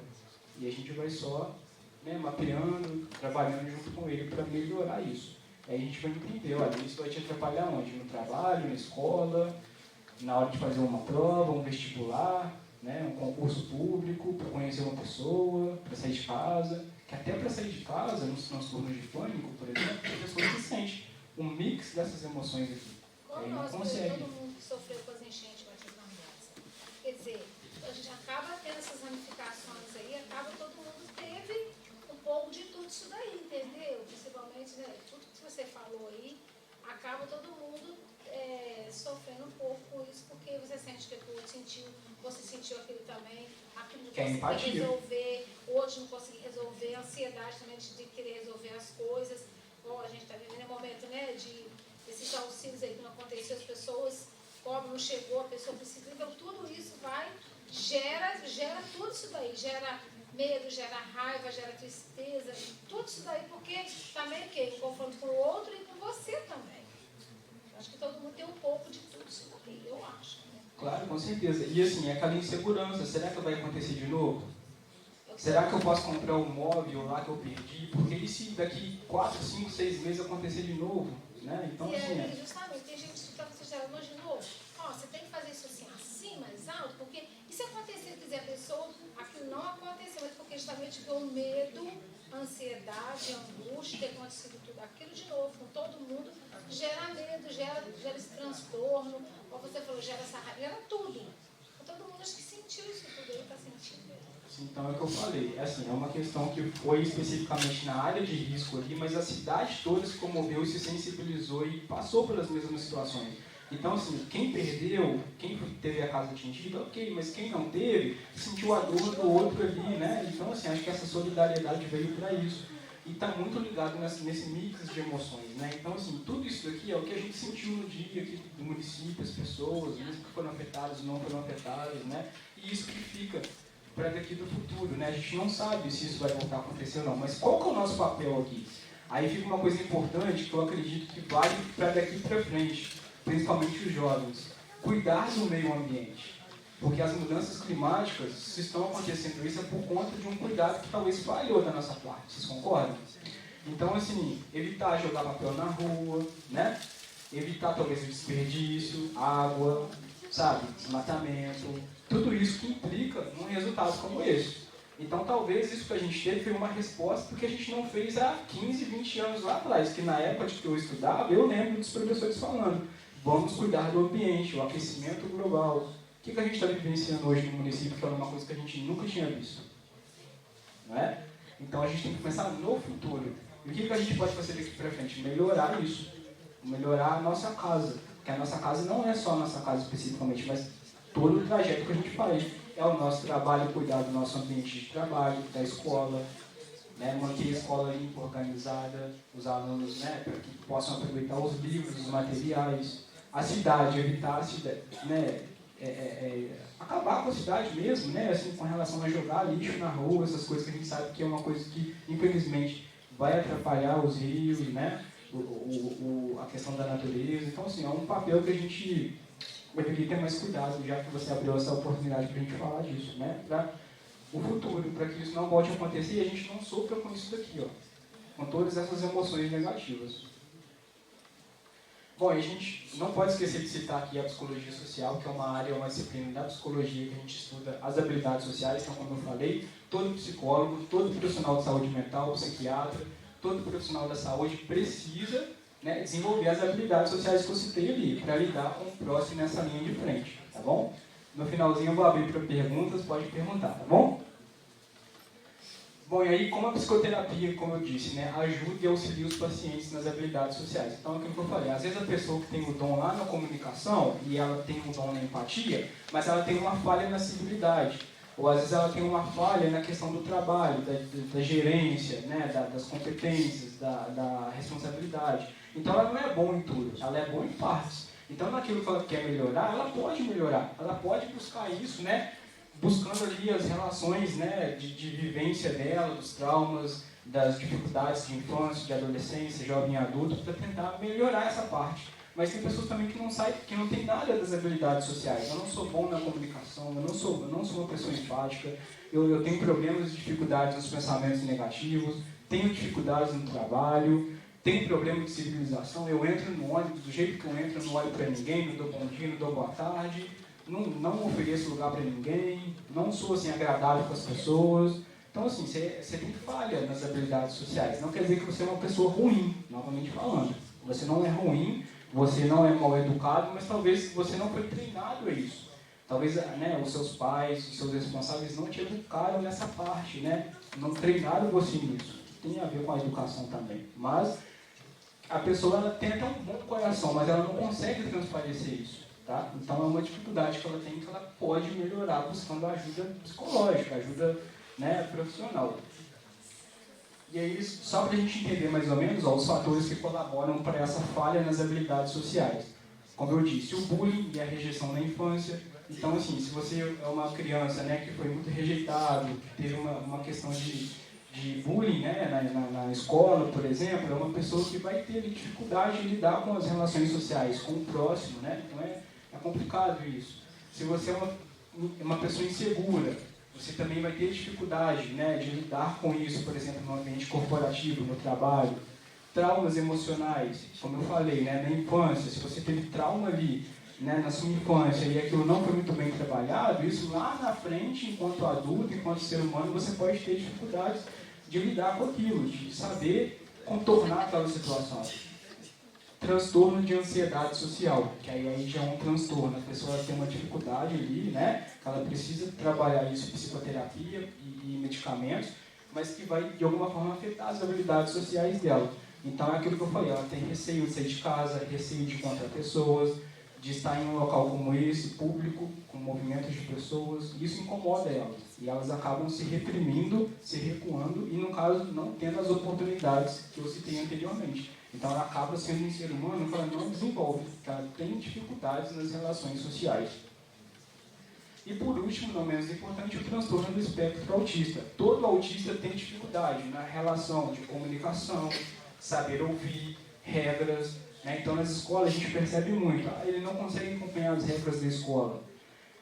E a gente vai só, né, mapeando, trabalhando junto com ele para melhorar isso. Aí a gente vai entender, olha, isso vai te atrapalhar onde? No trabalho, na escola, na hora de fazer uma prova, um vestibular, né, um concurso público, para conhecer uma pessoa, para sair de casa. Que até para sair de casa, nos transtornos de pânico, por exemplo, a pessoa se sente um mix dessas emoções aqui. Como nós, todo mundo que sofreu com as enchentes Batista Barbosa. Quer dizer, a gente acaba tendo essas ramificações aí, acaba todo mundo teve um pouco de tudo isso daí, entendeu? Principalmente, né, tudo que você falou aí, acaba todo mundo sofrendo um pouco com isso, porque você sente que o outro sentiu, você sentiu aquilo também, aquilo não conseguir resolver, o outro não conseguir resolver, a ansiedade também de querer resolver as coisas. Bom, a gente está vivendo um momento, né, desses auxílios aí que não aconteceu, as pessoas, pobre não chegou, a pessoa precisa, então tudo isso gera tudo isso daí, gera medo, gera raiva, gera tristeza, tudo isso daí, porque também o quê? Em confronto com o outro e com você também. Acho que todo mundo tem um pouco de tudo isso daí, eu acho. Né? Claro, com certeza. E assim, aquela insegurança, será que vai acontecer de novo? Será que eu posso comprar um móvel lá que eu perdi? Porque e se daqui 4, 5, 6 meses acontecer de novo? Né? Então, assim, justamente, tem gente que está considerando de novo. Ó, você tem que fazer isso assim, mais alto, porque e se acontecer, quiser a pessoa, aquilo não aconteceu, mas porque justamente o medo, a ansiedade, a angústia, ter acontecido tudo aquilo de novo, com todo mundo, gera medo, gera esse transtorno, como você falou, gera essa raiva, gera tudo. Todo mundo acho que sentiu isso tudo, ele está sentindo. Então, é o que eu falei. Assim, é uma questão que foi especificamente na área de risco ali, mas a cidade toda se comoveu e se sensibilizou e passou pelas mesmas situações. Então, assim, quem perdeu, quem teve a casa atingida, ok, mas quem não teve, sentiu a dor do outro ali, né? Então, assim, acho que essa solidariedade veio para isso. E está muito ligado nesse mix de emoções, né? Então, assim, tudo isso daqui é o que a gente sentiu no dia aqui do município, as pessoas, mesmo que foram afetadas ou não foram afetadas, né? E isso que fica para daqui do futuro, né? A gente não sabe se isso vai voltar a acontecer ou não, mas qual que é o nosso papel aqui? Aí fica uma coisa importante que eu acredito que vale para daqui para frente, principalmente os jovens, cuidar do meio ambiente. Porque as mudanças climáticas, se estão acontecendo isso, é por conta de um cuidado que talvez falhou da nossa parte, vocês concordam? Então, assim, evitar jogar papel na rua, né? Evitar talvez o desperdício, água, sabe, desmatamento, tudo isso que implica num resultado como esse. Então, talvez isso que a gente teve foi uma resposta porque a gente não fez há 15, 20 anos lá atrás, que na época de que eu estudava, eu lembro dos professores falando, vamos cuidar do ambiente, o aquecimento global. O que a gente está vivenciando hoje no município, que é uma coisa que a gente nunca tinha visto? Não é? Então, a gente tem que pensar no futuro. E o que a gente pode fazer daqui para frente? Melhorar isso. Melhorar a nossa casa. Porque a nossa casa não é só a nossa casa especificamente, mas todo o trajeto que a gente faz. É o nosso trabalho, cuidar do nosso ambiente de trabalho, da escola, né? Manter a escola limpa, organizada, os alunos, né? Para que possam aproveitar os livros, os materiais. A cidade, evitar a cidade, né? Acabar com a cidade mesmo, né? Assim, com relação a jogar lixo na rua, essas coisas que a gente sabe que é uma coisa que, infelizmente, vai atrapalhar os rios, né? A questão da natureza. Então, assim, é um papel que a gente deveria ter mais cuidado, já que você abriu essa oportunidade para a gente falar disso, né? Para o futuro, para que isso não volte a acontecer e a gente não sofra com isso daqui, ó, com todas essas emoções negativas. Bom, e a gente não pode esquecer de citar aqui a psicologia social, que é uma disciplina da psicologia que a gente estuda as habilidades sociais. Então, como eu falei, todo psicólogo, todo profissional de saúde mental, psiquiatra, todo profissional da saúde precisa, né, desenvolver as habilidades sociais que eu citei ali, para lidar com o próximo nessa linha de frente, tá bom? No finalzinho eu vou abrir para perguntas, pode perguntar, tá bom? Bom, e aí, como a psicoterapia, como eu disse, né, ajuda e auxilia os pacientes nas habilidades sociais. Então, é aquilo que eu falei, às vezes a pessoa que tem o dom lá na comunicação, e ela tem um dom na empatia, mas ela tem uma falha na civilidade. Ou às vezes ela tem uma falha na questão do trabalho, da gerência, né, das competências, da responsabilidade. Então, ela não é boa em tudo, ela é boa em partes. Então, naquilo que ela quer melhorar, ela pode buscar isso, né, buscando ali as relações, né, de vivência dela, dos traumas, das dificuldades de infância, de adolescência, jovem e adulto, para tentar melhorar essa parte. Mas tem pessoas também que não sabem, que não têm nada das habilidades sociais. Eu não sou bom na comunicação, eu não sou uma pessoa empática, eu tenho problemas e dificuldades nos pensamentos negativos, tenho dificuldades no trabalho, tenho problema de civilização, eu entro no ônibus, do jeito que eu entro, eu não olho para ninguém, não dou bom dia, não dou boa tarde, não ofereço lugar para ninguém, não sou assim, agradável com as pessoas. Então, assim, você tem falha nas habilidades sociais. Não quer dizer que você é uma pessoa ruim, novamente falando. Você não é ruim, você não é mal educado, mas talvez você não foi treinado a isso. Talvez, né, os seus pais, os seus responsáveis não te educaram nessa parte, né? Não treinaram você nisso. Tem a ver com a educação também. Mas a pessoa ela tem até um bom coração, mas ela não consegue transparecer isso. Tá? Então é uma dificuldade que ela tem, que ela pode melhorar buscando ajuda psicológica, ajuda, né, profissional. E aí, só para a gente entender mais ou menos, ó, os fatores que colaboram para essa falha nas habilidades sociais. Como eu disse, o bullying e a rejeição na infância. Então, assim, se você é uma criança, né, que foi muito rejeitado, que teve uma questão de bullying, né, na escola, por exemplo, é uma pessoa que vai ter dificuldade de lidar com as relações sociais, com o próximo, né? Então é complicado isso. Se você é uma pessoa insegura, você também vai ter dificuldade, né, de lidar com isso, por exemplo, no ambiente corporativo, no trabalho. Traumas emocionais, como eu falei, né, na infância, se você teve trauma ali, né, na sua infância e aquilo não foi muito bem trabalhado, isso lá na frente, enquanto adulto, enquanto ser humano, você pode ter dificuldades de lidar com aquilo, de saber contornar aquela situação. transtorno de ansiedade social, que aí já é um transtorno, a pessoa tem uma dificuldade ali, né? Ela precisa trabalhar isso, psicoterapia e medicamentos, mas que vai, de alguma forma, afetar as habilidades sociais dela. Então, é aquilo que eu falei, ela tem receio de sair de casa, receio de encontrar pessoas, de estar em um local como esse, público, com movimentos de pessoas, isso incomoda elas. E elas acabam se reprimindo, se recuando e, no caso, não tendo as oportunidades que eu citei anteriormente. Então, ela acaba sendo um ser humano que ela não desenvolve, que ela tem dificuldades nas relações sociais. E, por último, não menos importante, o transtorno do espectro autista. Todo autista tem dificuldade na relação de comunicação, saber ouvir, regras, né? Então, nas escolas, a gente percebe muito. Ele não consegue acompanhar as regras da escola.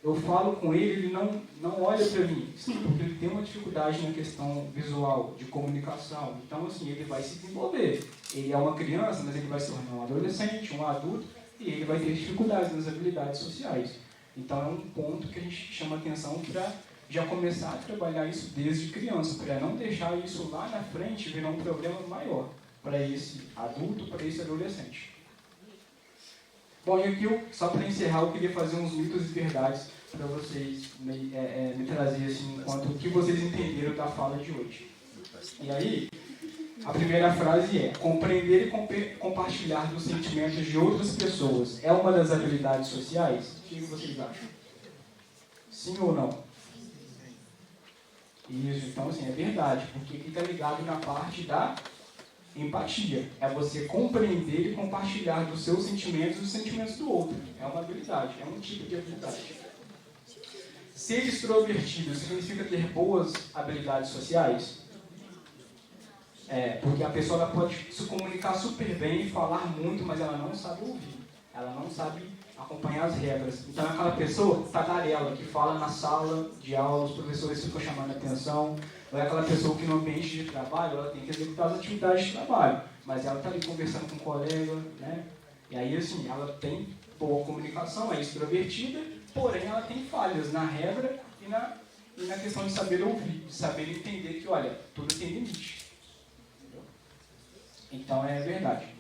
Eu falo com ele, ele não olha para mim. Sim, porque ele tem uma dificuldade na questão visual, de comunicação. Então, assim, ele vai se desenvolver. Ele é uma criança, mas ele vai se tornar um adolescente, um adulto, e ele vai ter dificuldades nas habilidades sociais. Então, é um ponto que a gente chama atenção para já começar a trabalhar isso desde criança, para não deixar isso lá na frente virar um problema maior para esse adulto, para esse adolescente. Bom, e aqui, só para encerrar, eu queria fazer uns mitos e verdades para vocês me trazer assim, enquanto o que vocês entenderam da fala de hoje. E aí, a primeira frase é: compreender e compartilhar dos sentimentos de outras pessoas é uma das habilidades sociais? O que vocês acham? Sim ou não? Isso, então assim, é verdade, porque aqui está ligado na parte da empatia. É você compreender e compartilhar dos seus sentimentos e dos sentimentos do outro. É uma habilidade, é um tipo de habilidade. Ser extrovertido significa ter boas habilidades sociais? Porque a pessoa ela pode se comunicar super bem e falar muito, mas ela não sabe ouvir. Ela não sabe acompanhar as regras. Então, aquela pessoa tagarela, que fala na sala de aula, os professores ficam chamando a atenção, ou é aquela pessoa que no ambiente de trabalho, ela tem que executar as atividades de trabalho, mas ela está ali conversando com um colega, né? E aí, assim, ela tem boa comunicação, é extrovertida, porém ela tem falhas na regra e na questão de saber ouvir, de saber entender que, olha, tudo tem limite. Entendeu? Então, é verdade.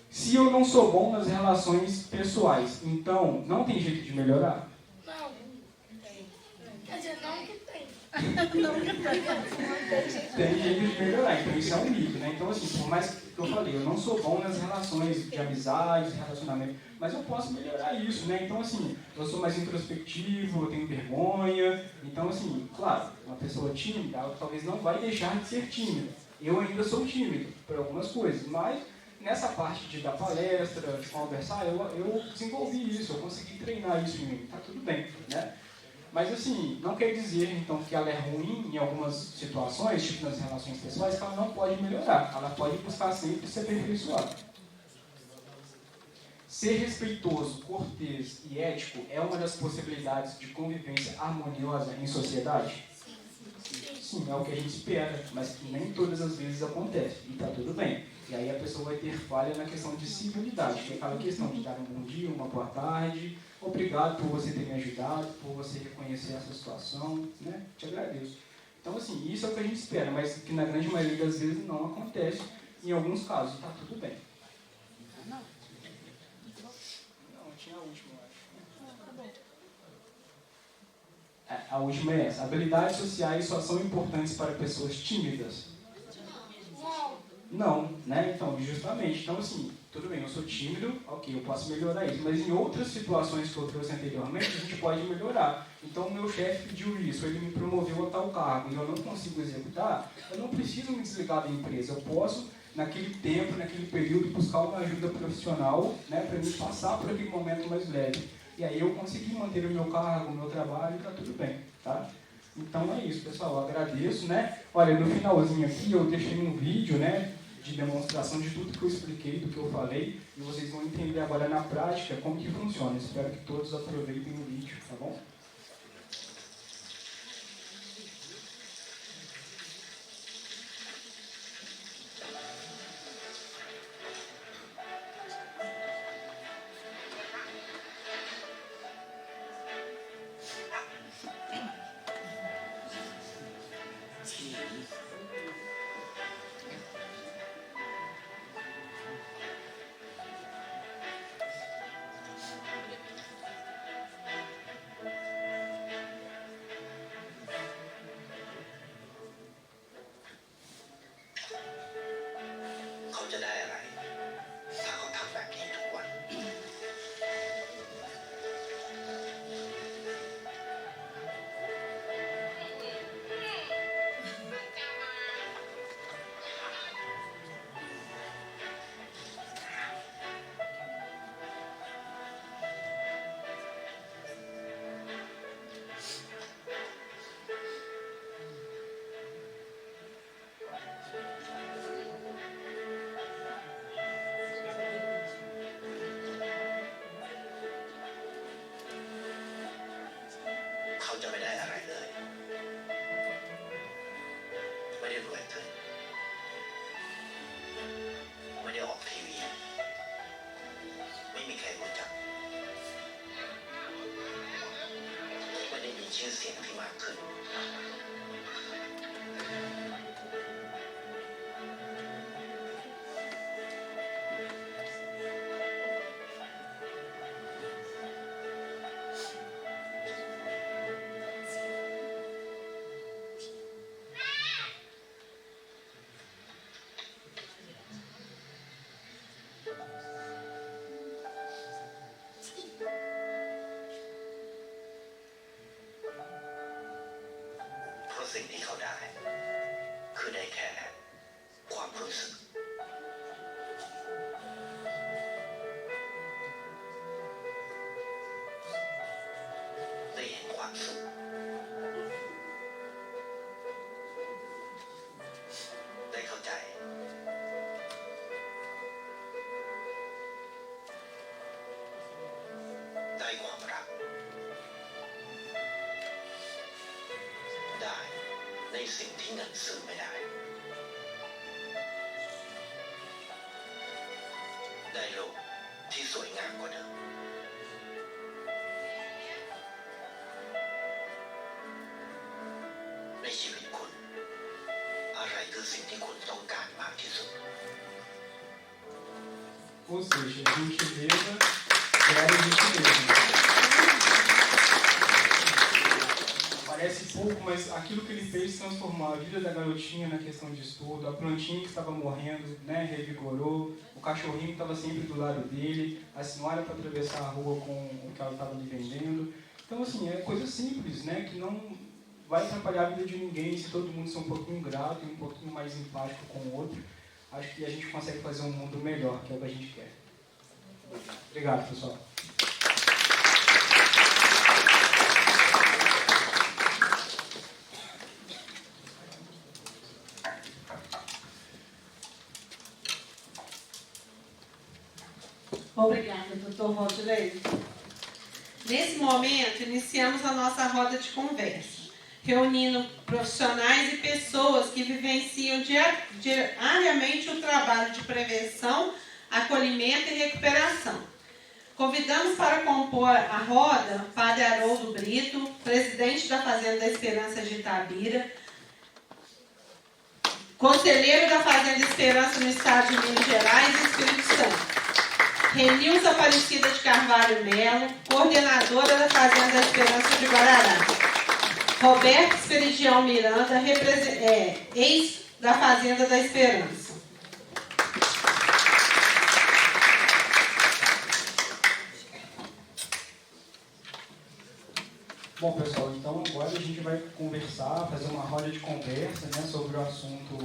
Se eu não sou bom nas relações pessoais, então não tem jeito de melhorar? Não, tem. Quer dizer, não que tem. Não que tem. Tem jeito de melhorar, então isso é um mito, né? Então, assim, por mais que eu falei, eu não sou bom nas relações de amizade, relacionamento, mas eu posso melhorar isso, né? Então, assim, eu sou mais introspectivo, eu tenho vergonha, então, assim, claro, uma pessoa tímida, ela talvez não vai deixar de ser tímida. Eu ainda sou tímido por algumas coisas, mas nessa parte de dar palestra, de conversar, eu desenvolvi isso, eu consegui treinar isso em mim, tá tudo bem, né? Mas assim, não quer dizer então que ela é ruim em algumas situações, tipo nas relações pessoais, que ela não pode melhorar, ela pode buscar sempre se aperfeiçoar. Ser respeitoso, cortês e ético é uma das possibilidades de convivência harmoniosa em sociedade? Sim, é o que a gente espera, mas que nem todas as vezes acontece, e tá tudo bem. E aí a pessoa vai ter falha na questão de civilidade, que é aquela questão de dar um bom dia, uma boa tarde, obrigado por você ter me ajudado, por você reconhecer essa situação, né? Te agradeço. Então, assim, isso é o que a gente espera, mas que na grande maioria das vezes não acontece, em alguns casos, tá tudo bem. Não, tinha a última, eu acho. A última é essa. Habilidades sociais só são importantes para pessoas tímidas? Não, né? Então, justamente. Então, assim, tudo bem, eu sou tímido, ok, eu posso melhorar isso. Mas em outras situações que eu trouxe anteriormente, a gente pode melhorar. Então, o meu chefe pediu isso, ele me promoveu a tal cargo e eu não consigo executar, eu não preciso me desligar da empresa. Eu posso, naquele tempo, naquele período, buscar uma ajuda profissional, né, para me passar por aquele momento mais leve. E aí eu consegui manter o meu cargo, o meu trabalho, e tá tudo bem, tá? Então é isso, pessoal, eu agradeço, né? Olha, no finalzinho aqui eu deixei um vídeo, né, de demonstração de tudo que eu expliquei, do que eu falei, e vocês vão entender agora na prática como que funciona. Espero que todos aproveitem o vídeo, tá bom? จะไม่ได้อะไรเลยไม่ได้รวยขึ้นไม่ได้ออกทีวีไม่มีใครรู้จักไม่ได้มีชื่อเสียงที่มากขึ้นเพราะสิ่งที่เขาได้คือได้แค่ความรู้สึกได้เห็นความสุขได้เข้าใจได้ความรักได้ในสิ่งที่เงินซื้อไม่ได้ได้โลกที่สวยงามกว่าเดิมในชีวิตคุณอะไรคือสิ่งที่คุณต้องการมากที่สุด Ou seja, gentileza gera gentileza. Parece pouco, mas aquilo que ele fez transformou a vida da garotinha na questão de estudo, a plantinha que estava morrendo, né, revigorou, o cachorrinho que estava sempre do lado dele, a senhora para atravessar a rua com o que ela estava lhe vendendo. Então, assim, é coisa simples, né, que não vai atrapalhar a vida de ninguém se todo mundo ser um pouquinho grato e um pouquinho mais empático com o outro. Acho que a gente consegue fazer um mundo melhor, que é o que a gente quer. Obrigado, pessoal. Obrigada, doutor Valdilei. Nesse momento, iniciamos a nossa roda de conversa, reunindo profissionais e pessoas que vivenciam diariamente o trabalho de prevenção, acolhimento e recuperação. Convidamos para compor a roda Padre Haroldo Brito, presidente da Fazenda da Esperança de Itabira, conselheiro da Fazenda Esperança no estado de Minas Gerais e Espírito Santo. Renilza Aparecida de Carvalho Melo, coordenadora da Fazenda da Esperança de Guarará. Roberto Esperidião Miranda, ex da Fazenda da Esperança. Bom, pessoal, então agora a gente vai conversar, fazer uma roda de conversa, né, sobre o assunto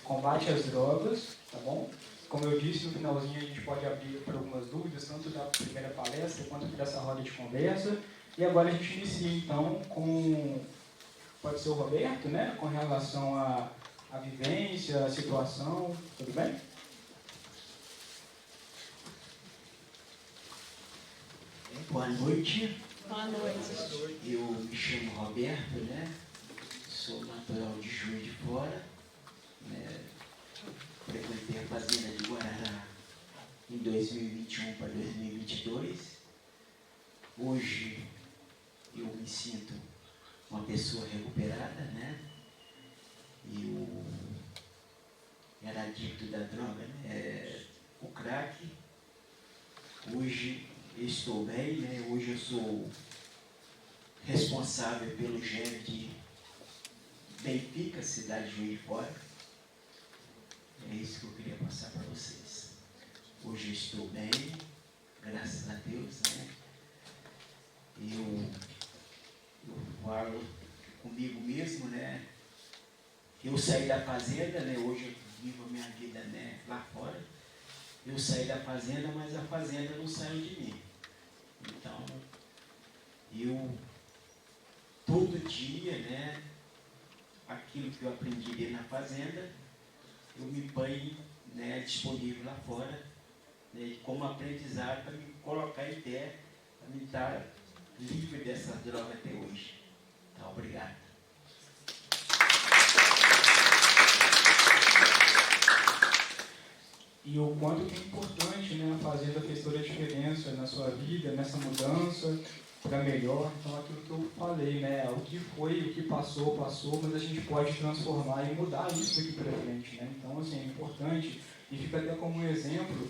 combate às drogas, tá bom? Como eu disse, no finalzinho a gente pode abrir para algumas dúvidas, tanto da primeira palestra quanto dessa roda de conversa. E agora a gente inicia, então, com, pode ser o Roberto, né, com relação à vivência, à situação, tudo bem? Boa noite. Boa noite. Eu me chamo Roberto, né? Sou natural de Juiz de Fora, né? Frequentei a Fazenda de Guarará em 2021 para 2022. Hoje eu me sinto uma pessoa recuperada, né? Eu era adicto da droga, né? O crack. Hoje eu estou bem, né? Hoje eu sou responsável pelo GEV de Benfica, cidade de Juiz de Fora. É isso que eu queria passar para vocês. Hoje eu estou bem, graças a Deus, né? Eu falo comigo mesmo, né? Eu saí da fazenda, né? Hoje eu vivo a minha vida, né, lá fora. Eu saí da fazenda, mas a fazenda não saiu de mim. Então, eu, todo dia, né, aquilo que eu aprendi dentro na fazenda, eu me ponho, né, disponível lá fora, né, como aprendizado para me colocar em pé, para me estar livre dessa droga até hoje. Tá, obrigado. E o quanto que é importante, né, a Fazenda fez toda a diferença na sua vida, nessa mudança para melhor. Então, aquilo que eu falei, né, o que foi, o que passou, mas a gente pode transformar e mudar isso daqui para frente, né? Então, assim, é importante e fica até como um exemplo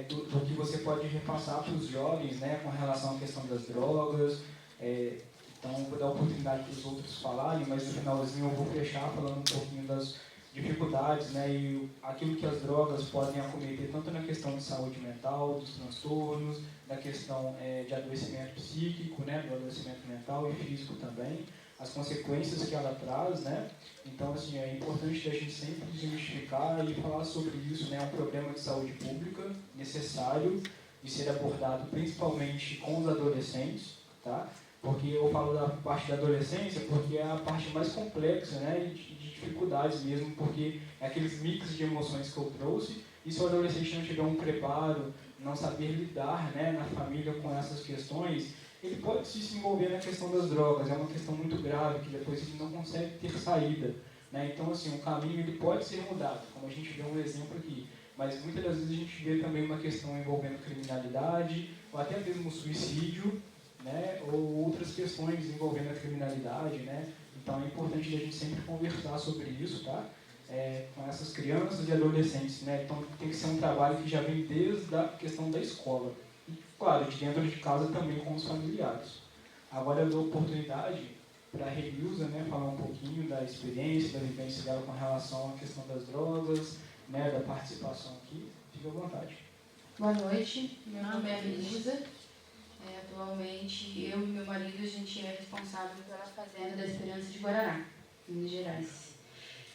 do que você pode repassar para os jovens, né, com relação à questão das drogas. Então, vou dar a oportunidade para os outros falarem, mas no finalzinho eu vou fechar falando um pouquinho das dificuldades, né, e aquilo que as drogas podem acometer, tanto na questão de saúde mental, dos transtornos, na questão de adoecimento psíquico, né, do adoecimento mental e físico também, as consequências que ela traz, né. Então, assim, é importante a gente sempre desmistificar e falar sobre isso, né, é um problema de saúde pública necessário de ser abordado principalmente com os adolescentes, tá? Porque eu falo da parte da adolescência porque é a parte mais complexa, né, de dificuldades mesmo, porque é aqueles mix de emoções que eu trouxe, e se o adolescente não tiver um preparo, não saber lidar, né, na família com essas questões, ele pode se envolver na questão das drogas, é uma questão muito grave, que depois ele não consegue ter saída, né? Então, assim, o caminho ele pode ser mudado, como a gente vê um exemplo aqui, mas muitas das vezes a gente vê também uma questão envolvendo criminalidade, ou até mesmo suicídio, né, ou outras questões envolvendo a criminalidade, né? Então é importante a gente sempre conversar sobre isso, tá? Com essas crianças e adolescentes, né? Então tem que ser um trabalho que já vem desde a questão da escola. E, claro, de dentro de casa também com os familiares. Agora eu dou oportunidade para a Renilza, né, falar um pouquinho da experiência, da vivência dela com relação à questão das drogas, né, da participação aqui. Fique à vontade. Boa noite, meu nome é Renilza. Atualmente, eu e meu marido, a gente é responsável pela Fazenda da Esperança de Guarará, Minas Gerais.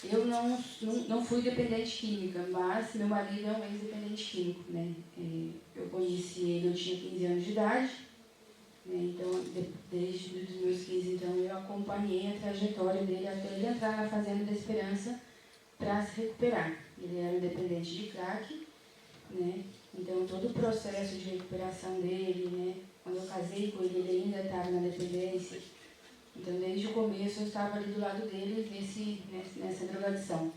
Eu não fui dependente química, mas meu marido é um ex-dependente químico, né? Eu conheci ele, eu tinha 15 anos de idade, né? Então, desde os meus 15, então, eu acompanhei a trajetória dele até ele entrar na Fazenda da Esperança para se recuperar. Ele era um dependente de crack, né? Então, todo o processo de recuperação dele, né? Quando eu casei com ele, ele ainda estava na dependência. Então, desde o começo, eu estava ali do lado dele nessa drogadição.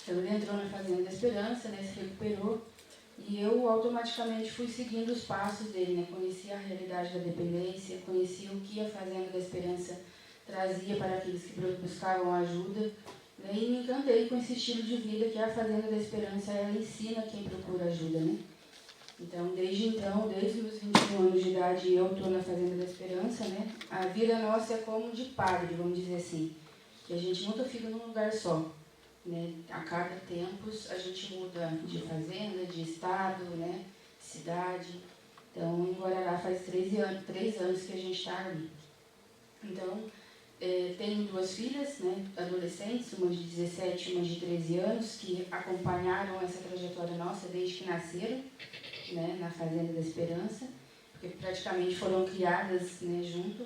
Então, ele entrou na Fazenda da Esperança, né? Se recuperou. E eu automaticamente fui seguindo os passos dele, né? Conheci a realidade da dependência, conheci o que a Fazenda da Esperança trazia para aqueles que buscavam ajuda. Né? E me encantei com esse estilo de vida que a Fazenda da Esperança ela ensina quem procura ajuda, né? Então, desde os meus 21 anos de idade, eu estou na Fazenda da Esperança, né? A vida nossa é como de padre, vamos dizer assim. Que a gente nunca fica num lugar só, né? A cada tempos a gente muda de fazenda, de estado, né? Cidade. Então, em Guarará faz 3 anos que a gente está ali. Então, tenho 2 filhas, né? Adolescentes, uma de 17 e uma de 13 anos, que acompanharam essa trajetória nossa desde que nasceram, né, na Fazenda da Esperança, porque praticamente foram criadas, né, junto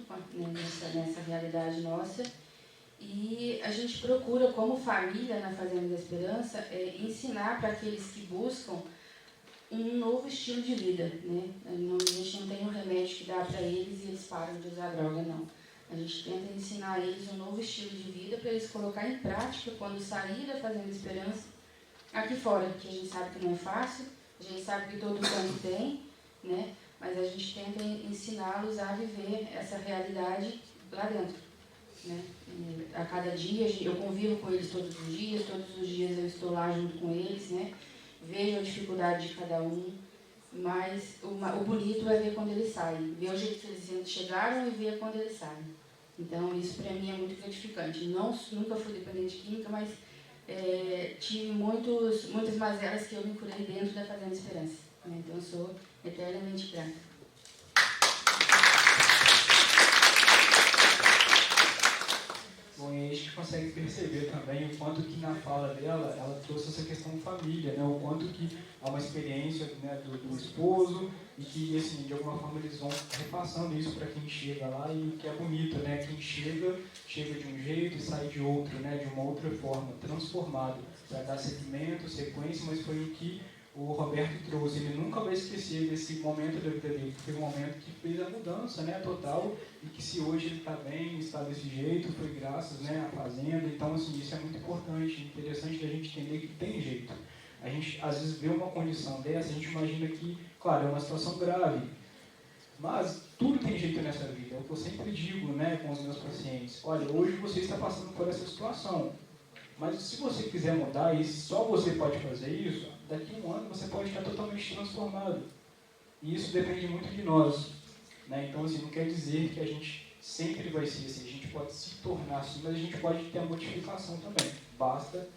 nessa realidade nossa. E a gente procura, como família na Fazenda da Esperança, ensinar para aqueles que buscam um novo estilo de vida. Né? A gente não tem um remédio que dá para eles e eles param de usar droga, não. A gente tenta ensinar a eles um novo estilo de vida para eles colocar em prática quando sair da Fazenda da Esperança aqui fora, que a gente sabe que não é fácil. A gente sabe que todo canto tem, né? Mas a gente tenta ensiná-los a viver essa realidade lá dentro. Né? A cada dia, eu convivo com eles todos os dias eu estou lá junto com eles, né? Vejo a dificuldade de cada um, mas o bonito é ver quando eles saem, ver o jeito que eles chegaram e ver quando eles saem. Então, isso para mim é muito gratificante. Nunca fui dependente de química, mas tive muitas mazelas que eu me curei dentro da Fazenda Esperança. Né? Então, eu sou eternamente grata. Bom, e aí a gente consegue perceber também o quanto que na fala dela, ela trouxe essa questão família, né? O quanto que há uma experiência, né, do esposo e que, assim, de alguma forma eles vão repassando isso para quem chega lá e o que é bonito, né? Quem chega de um jeito e sai de outro, né? De uma outra forma, transformado, para dar seguimento, sequência, mas foi o que o Roberto trouxe, ele nunca vai esquecer desse momento da vida dele, que foi um momento que fez a mudança, né, total, e que se hoje ele está bem, está desse jeito, foi graças, né, à fazenda. Então, assim, isso é muito importante, interessante da gente entender que tem jeito. A gente, às vezes, vê uma condição dessa, a gente imagina que, claro, é uma situação grave, mas tudo tem jeito nessa vida. É o que eu sempre digo, né, com os meus pacientes: olha, hoje você está passando por essa situação, mas se você quiser mudar, e só você pode fazer isso, daqui a um ano você pode estar totalmente transformado. E isso depende muito de nós, né? Então, assim, não quer dizer que a gente sempre vai ser assim, a gente pode se tornar assim, mas a gente pode ter a modificação também. Basta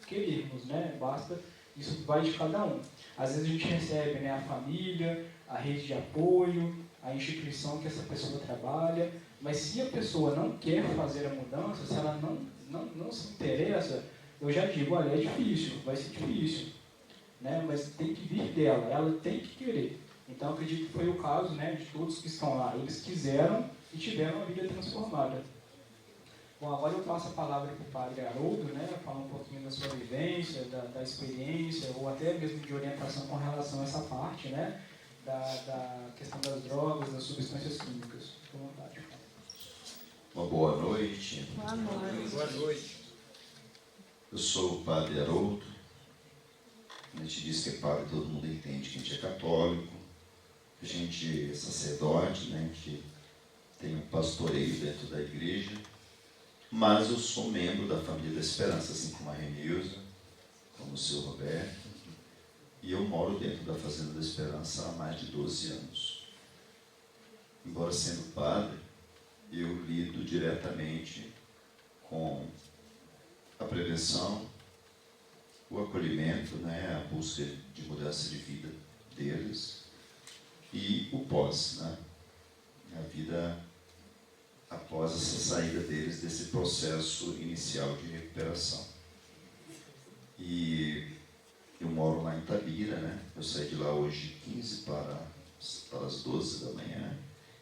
querermos, né? Basta, isso vai de cada um. Às vezes a gente recebe, né, a família, a rede de apoio, a instituição que essa pessoa trabalha, mas se a pessoa não quer fazer a mudança, se ela não se interessa, eu já digo: olha, é difícil, vai ser difícil, né? Mas tem que vir dela, ela tem que querer. Então, acredito que foi o caso, né, de todos que estão lá. Eles quiseram e tiveram a vida transformada. Bom, agora eu passo a palavra para o Padre Haroldo, né, falar um pouquinho da sua vivência, da experiência, ou até mesmo de orientação com relação a essa parte, né, da questão das drogas, das substâncias químicas. Fique à vontade. Uma boa noite. Boa noite. Boa noite. Eu sou o Padre Haroldo. A gente diz que é padre, todo mundo entende que a gente é católico, a gente é sacerdote, né, que tem um pastoreio dentro da igreja, mas eu sou membro da família da Esperança, assim como a Renilza, como o seu Roberto, e eu moro dentro da Fazenda da Esperança há mais de 12 anos. Embora sendo padre, eu lido diretamente com a prevenção, o acolhimento, né, a busca de mudança de vida deles e o pós, né, a vida após essa saída deles desse processo inicial de recuperação. E eu moro lá em Itabira, né, eu saí de lá hoje 15 para as 12 da manhã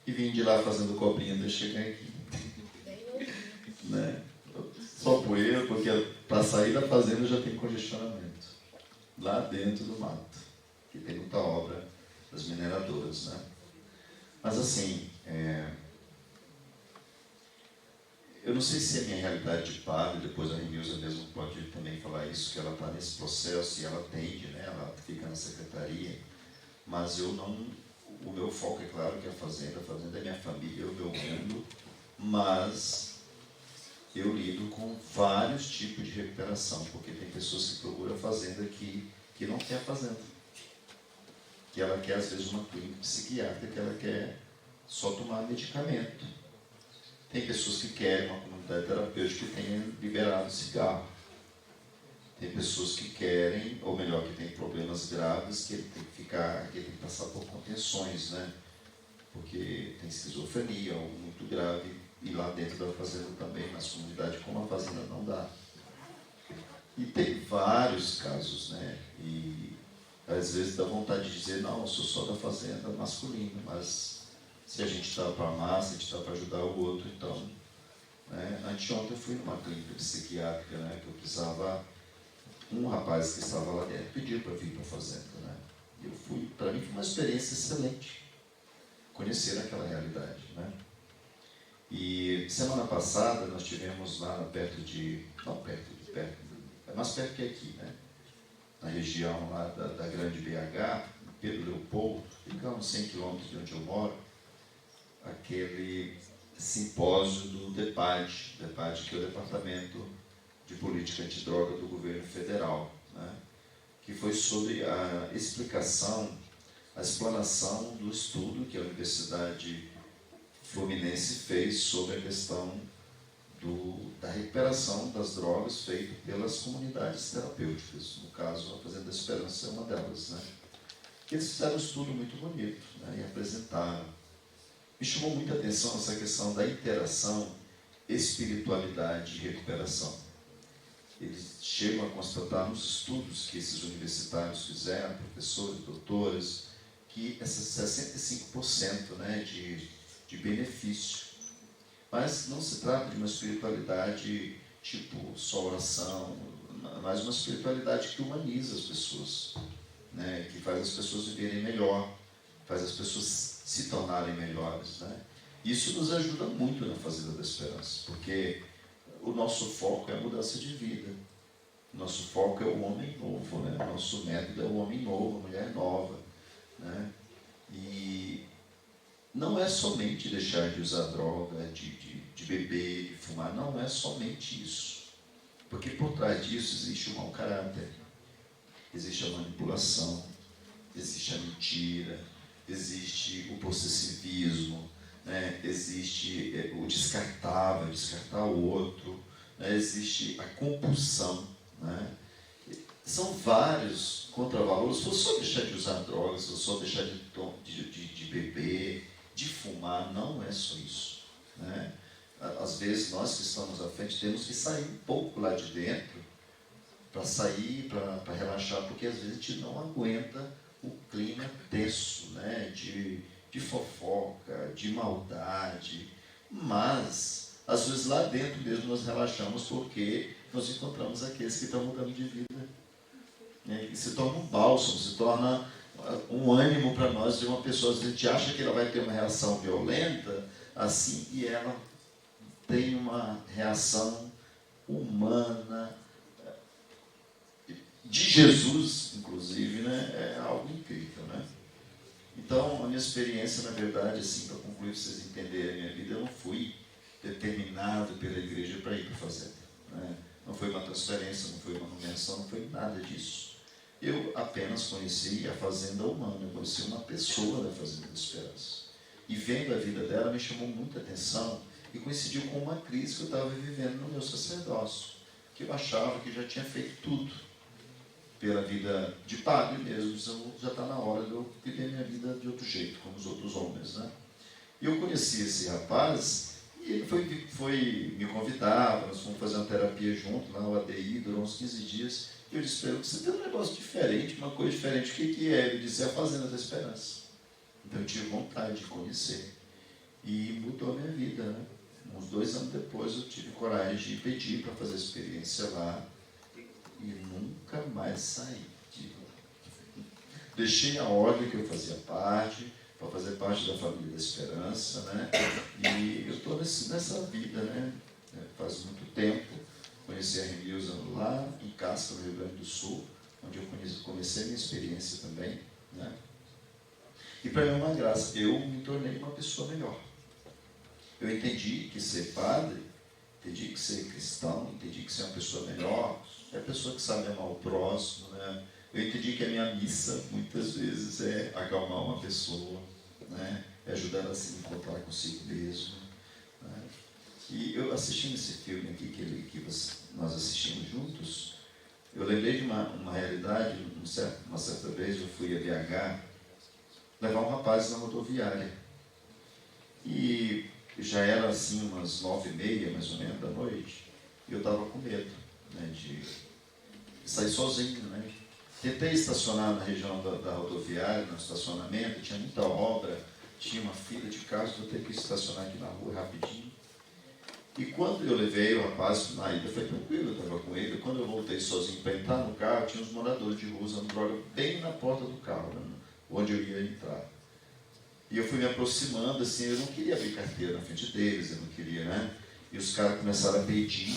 e vim de lá fazendo cobrinha até chegar aqui. Né? Só poeira, porque para sair da fazenda já tem congestionamento. Lá dentro do mato, que tem muita obra das mineradoras, né? Mas assim, eu não sei se é a minha realidade de padre, depois a Renilza mesmo pode também falar isso, que ela está nesse processo e ela atende, né? Ela fica na secretaria, mas eu não... O meu foco é claro que é a fazenda é minha família, é o meu mundo, mas eu lido com vários tipos de recuperação, porque tem pessoas que procuram a fazenda que não quer a fazenda. Que ela quer, às vezes, uma clínica psiquiátrica, que ela quer só tomar medicamento. Tem pessoas que querem uma comunidade terapêutica que tenha liberado cigarro. Tem pessoas que querem, ou melhor, que tem problemas graves, que ele tem que passar por contenções, né? Porque tem esquizofrenia, algo muito grave, e lá dentro da fazenda também, nas comunidades, como a fazenda não dá. E tem vários casos, né? E às vezes dá vontade de dizer: não, eu sou só da fazenda masculina, mas se a gente está para amar, se a gente está para ajudar o outro, então... Né? Anteontem eu fui numa clínica psiquiátrica, né, que eu precisava... Um rapaz que estava lá dentro pediu para vir para a fazenda, né? E eu fui, para mim foi uma experiência excelente, conhecer aquela realidade, né? E semana passada nós tivemos lá perto, é mais perto que aqui, né? Na região lá da Grande BH, Pedro Leopoldo, fica a uns 100 quilômetros de onde eu moro, aquele simpósio do DEPAD, que é o Departamento de Política Antidroga do Governo Federal, né? Que foi sobre a explicação, a explanação do estudo que a Universidade Fluminense fez sobre a questão da recuperação das drogas feito pelas comunidades terapêuticas. No caso, a Fazenda da Esperança é uma delas, né? Eles fizeram um estudo muito bonito, né, e apresentaram. Me chamou muita atenção essa questão da interação espiritualidade e recuperação. Eles chegam a constatar nos estudos que esses universitários fizeram, professores, doutores, que esses 65%, né, de benefício. Mas não se trata de uma espiritualidade tipo só oração, mas uma espiritualidade que humaniza as pessoas, né, que faz as pessoas viverem melhor, faz as pessoas se tornarem melhores, né? Isso nos ajuda muito na Fazenda da Esperança, porque o nosso foco é a mudança de vida. O nosso foco é o homem novo, né? O nosso método é o homem novo, a mulher nova, né? E não é somente deixar de usar droga, de beber, de fumar, não é somente isso. Porque por trás disso existe o mau caráter, existe a manipulação, existe a mentira, existe o possessivismo, né? Existe o descartar o outro, né? Existe a compulsão, né? São vários contravalores. Se você só deixar de usar drogas, se você só deixar de beber, de fumar, não é só isso, né? Às vezes nós que estamos à frente temos que sair um pouco lá de dentro, para sair, para relaxar, porque às vezes a gente não aguenta o clima tenso, né? De fofoca, de maldade, mas às vezes lá dentro mesmo nós relaxamos porque nós encontramos aqueles que estão mudando de vida, né? E se torna um bálsamo, se torna um ânimo para nós de uma pessoa. A gente acha que ela vai ter uma reação violenta assim, e ela tem uma reação humana, de Jesus, inclusive, né? É algo incrível, né? Então, a minha experiência, na verdade, assim, para concluir, para vocês entenderem a minha vida, eu não fui determinado pela igreja para ir para a fazenda, né? Não foi uma transferência, não foi uma nomeação, não foi nada disso. Eu apenas conheci a fazenda humana, eu conheci uma pessoa da Fazenda da Esperança. E vendo a vida dela, me chamou muita atenção e coincidiu com uma crise que eu estava vivendo no meu sacerdócio, que eu achava que já tinha feito tudo pela vida de padre mesmo, então já está na hora de eu viver minha vida de outro jeito, como os outros homens, né? E eu conheci esse rapaz, e ele foi me convidar, nós fomos fazer uma terapia junto, lá no ADI, durou uns 15 dias, e eu disse para ele: você tem um negócio diferente, uma coisa diferente, o que é? Ele disse: é a Fazenda da Esperança. Então eu tive vontade de conhecer, e mudou a minha vida, né? Uns 2 anos depois eu tive coragem de pedir para fazer a experiência lá, e nunca mais saí de lá. Deixei a ordem que eu fazia parte, para fazer parte da Família da Esperança, né? E eu estou nessa vida, né? Faz muito tempo. Conheci a Remilza lá em Casca, no Rio Grande do Sul, onde eu comecei a minha experiência também, né? E para mim é uma graça, eu me tornei uma pessoa melhor. Eu entendi que ser padre, entendi que ser cristão, entendi que ser uma pessoa melhor é a pessoa que sabe amar o próximo, né? Eu entendi que a minha missa, muitas vezes, é acalmar uma pessoa, né? É ajudar ela a se encontrar consigo mesmo, né? E eu assistindo esse filme aqui, nós assistimos juntos, eu lembrei de uma realidade. Uma certa vez eu fui a BH levar um rapaz na rodoviária. E já era assim umas 9h30, mais ou menos, da noite, e eu estava com medo, né, de sair sozinho, né? Tentei estacionar na região da rodoviária, no estacionamento, tinha muita obra, tinha uma fila de carros, eu tenho que estacionar aqui na rua rapidinho. E quando eu levei o rapaz, na ida foi tranquilo, eu estava com ele. Quando eu voltei sozinho para entrar no carro, tinha uns moradores de rua usando droga bem na porta do carro, né, onde eu ia entrar. E eu fui me aproximando, assim, eu não queria abrir carteira na frente deles, eu não queria, né? E os caras começaram a pedir,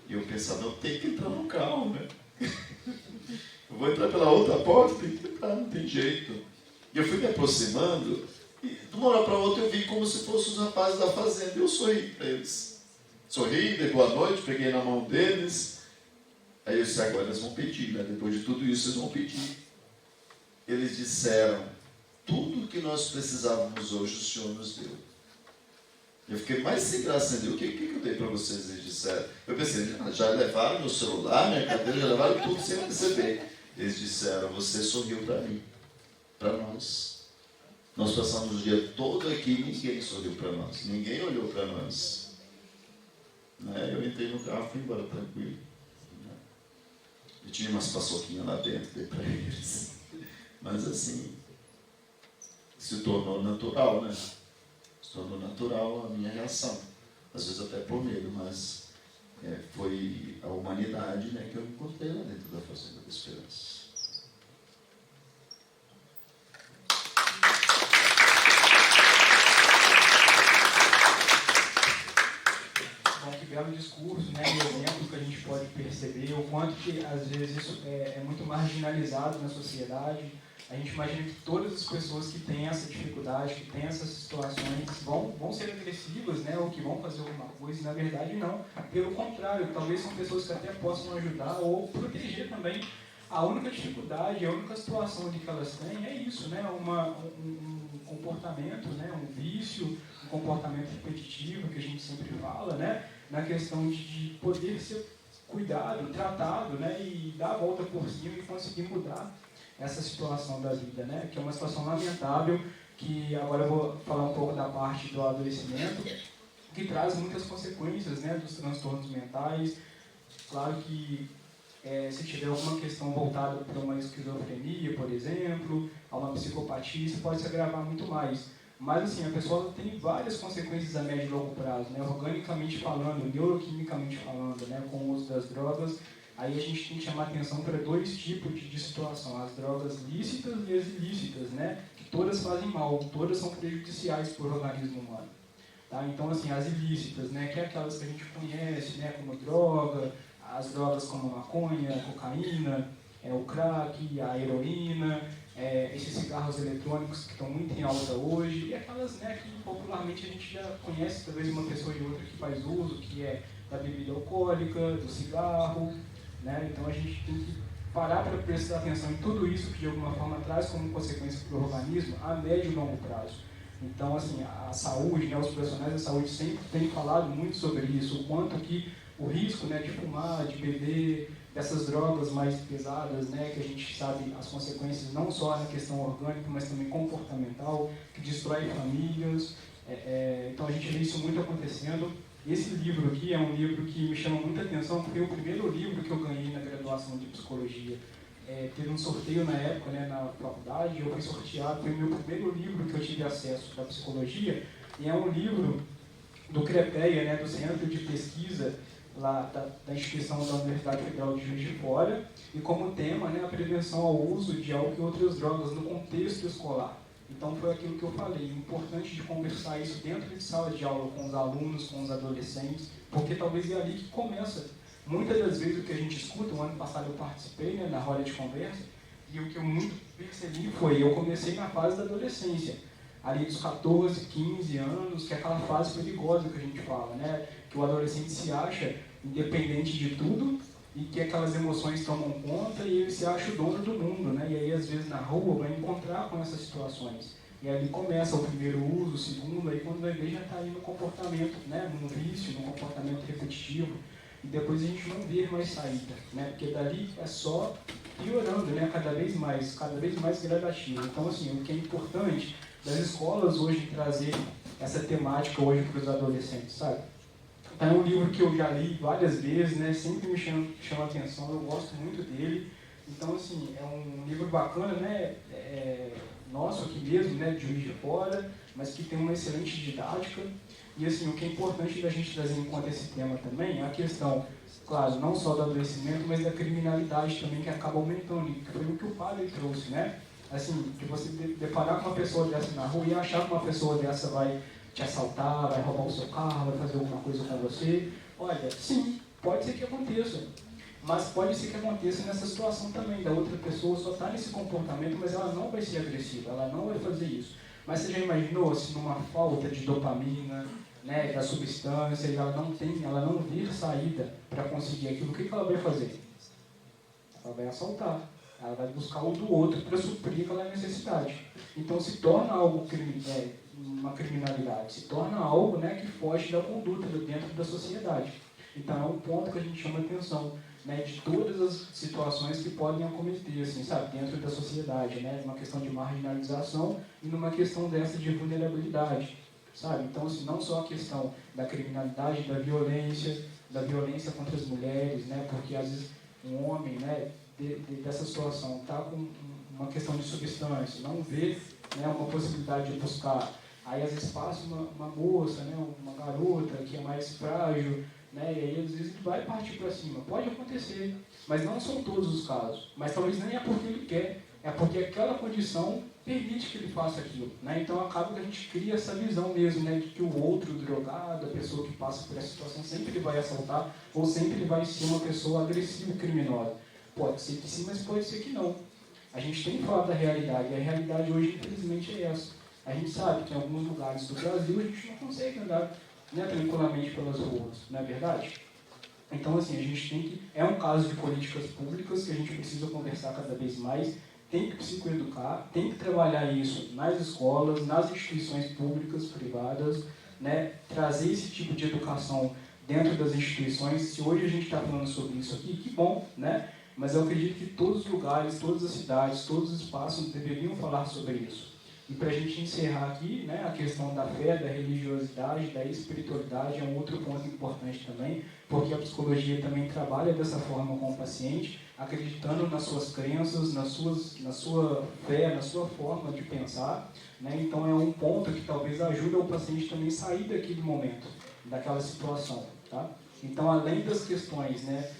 e eu pensava: eu tenho que entrar no carro, né? Eu vou entrar pela outra porta, tem que entrar, não tem jeito. E eu fui me aproximando, e de uma hora para outra eu vi como se fossem os rapazes da fazenda. Eu sorri para eles. Sorri, dei boa noite, peguei na mão deles. Aí eu disse: agora eles vão pedir, né? Depois de tudo isso, eles vão pedir. Eles disseram: tudo que nós precisávamos hoje, o Senhor nos deu. Eu fiquei mais sem graça ainda. O que eu dei para vocês? Eles disseram. Eu pensei: já levaram meu celular, minha cadeira, já levaram tudo sem receber. Eles disseram: você sorriu para mim, para nós. Nós passamos o dia todo aqui e ninguém sorriu para nós. Ninguém olhou para nós. Né? Eu entrei no carro e fui embora tranquilo. Né? E tinha umas paçoquinhas lá dentro, dei para eles. Mas assim, se tornou natural, né? Se tornou natural a minha reação. Às vezes até por medo, mas foi a humanidade, né, que eu encontrei lá dentro da Fazenda da Esperança. perceber o quanto que, às vezes, isso é muito marginalizado na sociedade. A gente imagina que todas as pessoas que têm essa dificuldade, que têm essas situações, vão ser agressivas, né, ou que vão fazer alguma coisa, e na verdade não. Pelo contrário, talvez são pessoas que até possam ajudar ou proteger também. A única dificuldade, a única situação que elas têm é isso, né, um comportamento, né, um vício, um comportamento repetitivo, que a gente sempre fala, né, na questão de poder ser cuidado, tratado, né, e dar a volta por cima e conseguir mudar essa situação da vida, né, que é uma situação lamentável, que agora eu vou falar um pouco da parte do adoecimento, que traz muitas consequências, né, dos transtornos mentais. Claro que se tiver alguma questão voltada para uma esquizofrenia, por exemplo, a uma psicopatia, isso pode se agravar muito mais. Mas, assim, a pessoa tem várias consequências a médio e longo prazo, né? Organicamente falando, neuroquimicamente falando, né? Com o uso das drogas. Aí a gente tem que chamar atenção para dois tipos de situação, as drogas lícitas e as ilícitas, né? Que todas fazem mal, todas são prejudiciais para o organismo humano. Tá? Então, assim, as ilícitas, né? Que é aquelas que a gente conhece, né? Como droga, as drogas como a maconha, a cocaína, o crack, a heroína, esses cigarros eletrônicos que estão muito em alta hoje, e aquelas, né, que popularmente a gente já conhece, talvez uma pessoa e outra que faz uso, que é da bebida alcoólica, do cigarro, né? Então a gente tem que parar para prestar atenção em tudo isso que de alguma forma traz como consequência para o organismo a médio e longo prazo. Então, assim, a saúde, né, os profissionais da saúde sempre têm falado muito sobre isso, o quanto que o risco, né, de fumar, de beber, dessas drogas mais pesadas, né, que a gente sabe as consequências não só na questão orgânica, mas também comportamental, que destrói famílias. Então a gente vê isso muito acontecendo. Esse livro aqui é um livro que me chama muita atenção, porque foi o primeiro livro que eu ganhei na graduação de psicologia. Teve um sorteio na época, né, na faculdade, eu fui sorteado, foi o meu primeiro livro que eu tive acesso da psicologia, e é um livro do CREPEA, né, do Centro de Pesquisa lá da instituição da Universidade Federal de Juiz de Fora, e como tema, né, a prevenção ao uso de álcool e outras drogas no contexto escolar. Então foi aquilo que eu falei, importante de conversar isso dentro de sala de aula com os alunos, com os adolescentes, porque talvez é ali que começa. Muitas das vezes o que a gente escuta, o ano passado eu participei, né, na roda de conversa, e o que eu muito percebi foi, eu comecei na fase da adolescência, ali dos 14, 15 anos, que é aquela fase perigosa que a gente fala, né? Que o adolescente se acha independente de tudo e que aquelas emoções tomam conta e ele se acha o dono do mundo, né? E aí, às vezes, na rua, vai encontrar com essas situações. E aí começa o primeiro uso, o segundo, aí quando vai ver já está aí no comportamento, né? Num vício, num comportamento repetitivo. E depois a gente não vê mais saída, né? Porque dali é só piorando, né? Cada vez mais gradativo. Então, assim, o que é importante das escolas hoje trazer essa temática hoje para os adolescentes, sabe? Então, é um livro que eu já li várias vezes, né? Sempre me chama atenção, eu gosto muito dele. Então, assim, é um livro bacana, né? Nosso aqui mesmo, né? De Juiz de Fora, mas que tem uma excelente didática. E, assim, o que é importante da gente trazer em conta esse tema também é a questão, claro, não só do adoecimento, mas da criminalidade também, que acaba aumentando, que foi o que o padre trouxe, né? Assim, de você deparar com uma pessoa dessa na rua e achar que uma pessoa dessa vai te assaltar, vai roubar o seu carro, vai fazer alguma coisa com você. Olha, sim, pode ser que aconteça. Mas pode ser que aconteça nessa situação também, da outra pessoa só está nesse comportamento, mas ela não vai ser agressiva, ela não vai fazer isso. Mas você já imaginou se numa falta de dopamina, né, da substância, e ela não vir saída para conseguir aquilo, o que ela vai fazer? Ela vai assaltar. Ela vai buscar o do outro para suprir aquela necessidade. Então se torna algo uma criminalidade, se torna algo, né, que foge da conduta dentro da sociedade. Então é um ponto que a gente chama atenção, né, de todas as situações que podem acometer, assim, sabe, dentro da sociedade, né, numa questão de marginalização e numa questão dessa de vulnerabilidade, sabe? Então, assim, não só a questão da criminalidade, da violência contra as mulheres, né, porque às vezes um homem, né, dessa situação está com uma questão de substância, não vê, né, uma possibilidade de buscar, aí às vezes passa uma moça, né, uma garota que é mais frágil, né, e aí às vezes ele vai partir para cima. Pode acontecer, mas não são todos os casos. Mas talvez nem é porque ele quer, é porque aquela condição permite que ele faça aquilo, né? Então acaba que a gente cria essa visão mesmo, né, de que o outro drogado, a pessoa que passa por essa situação, sempre ele vai assaltar ou sempre ele vai ser uma pessoa agressiva e criminosa. Pode ser que sim, mas pode ser que não. A gente tem que falar da realidade, e a realidade hoje, infelizmente, é essa. A gente sabe que em alguns lugares do Brasil a gente não consegue andar, né, tranquilamente pelas ruas, não é verdade? Então, assim, a gente tem que... É um caso de políticas públicas que a gente precisa conversar cada vez mais, tem que psicoeducar, tem que trabalhar isso nas escolas, nas instituições públicas, privadas, né, trazer esse tipo de educação dentro das instituições. Se hoje a gente está falando sobre isso aqui, que bom, né? Mas eu acredito que todos os lugares, todas as cidades, todos os espaços deveriam falar sobre isso. E para a gente encerrar aqui, né, a questão da fé, da religiosidade, da espiritualidade é um outro ponto importante também, porque a psicologia também trabalha dessa forma com o paciente, acreditando nas suas crenças, na sua fé, na sua forma de pensar, né? Então é um ponto que talvez ajude o paciente também a sair daquele momento, daquela situação, tá? Então, além das questões, né,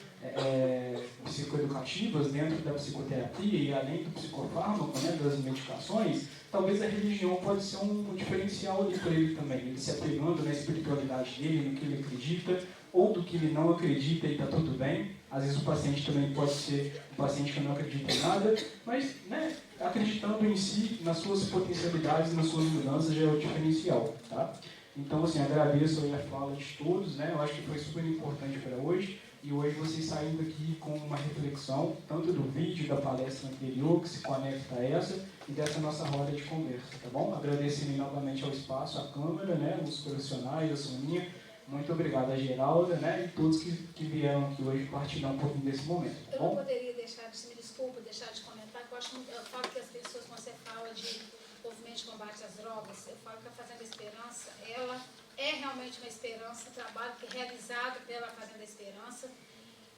psicoeducativas dentro da psicoterapia e além do psicofármaco, né, das medicações, talvez a religião pode ser um diferencial ali para ele também, ele se apegando na espiritualidade dele, no que ele acredita, ou do que ele não acredita e está tudo bem. Às vezes o paciente também pode ser um paciente que não acredita em nada, mas, né, acreditando em si, nas suas potencialidades, nas suas mudanças, já é o diferencial, tá? Então, assim, agradeço aí a fala de todos, né? Eu acho que foi super importante para hoje. E hoje vocês saindo aqui com uma reflexão, tanto do vídeo, da palestra anterior, que se conecta a essa, e dessa nossa roda de conversa, tá bom? Agradecendo novamente ao espaço, à Câmara, né, os profissionais, a Soninha. Muito obrigado a Geralda, né, e todos que vieram aqui hoje partilhar um pouquinho desse momento, tá bom? Eu não poderia deixar de, me desculpa, deixar de comentar, que eu falo que as pessoas, quando você fala de movimento de combate às drogas, eu falo que a Fazenda Esperança, ela é realmente uma esperança, um trabalho que é realizado pela Fazenda Esperança.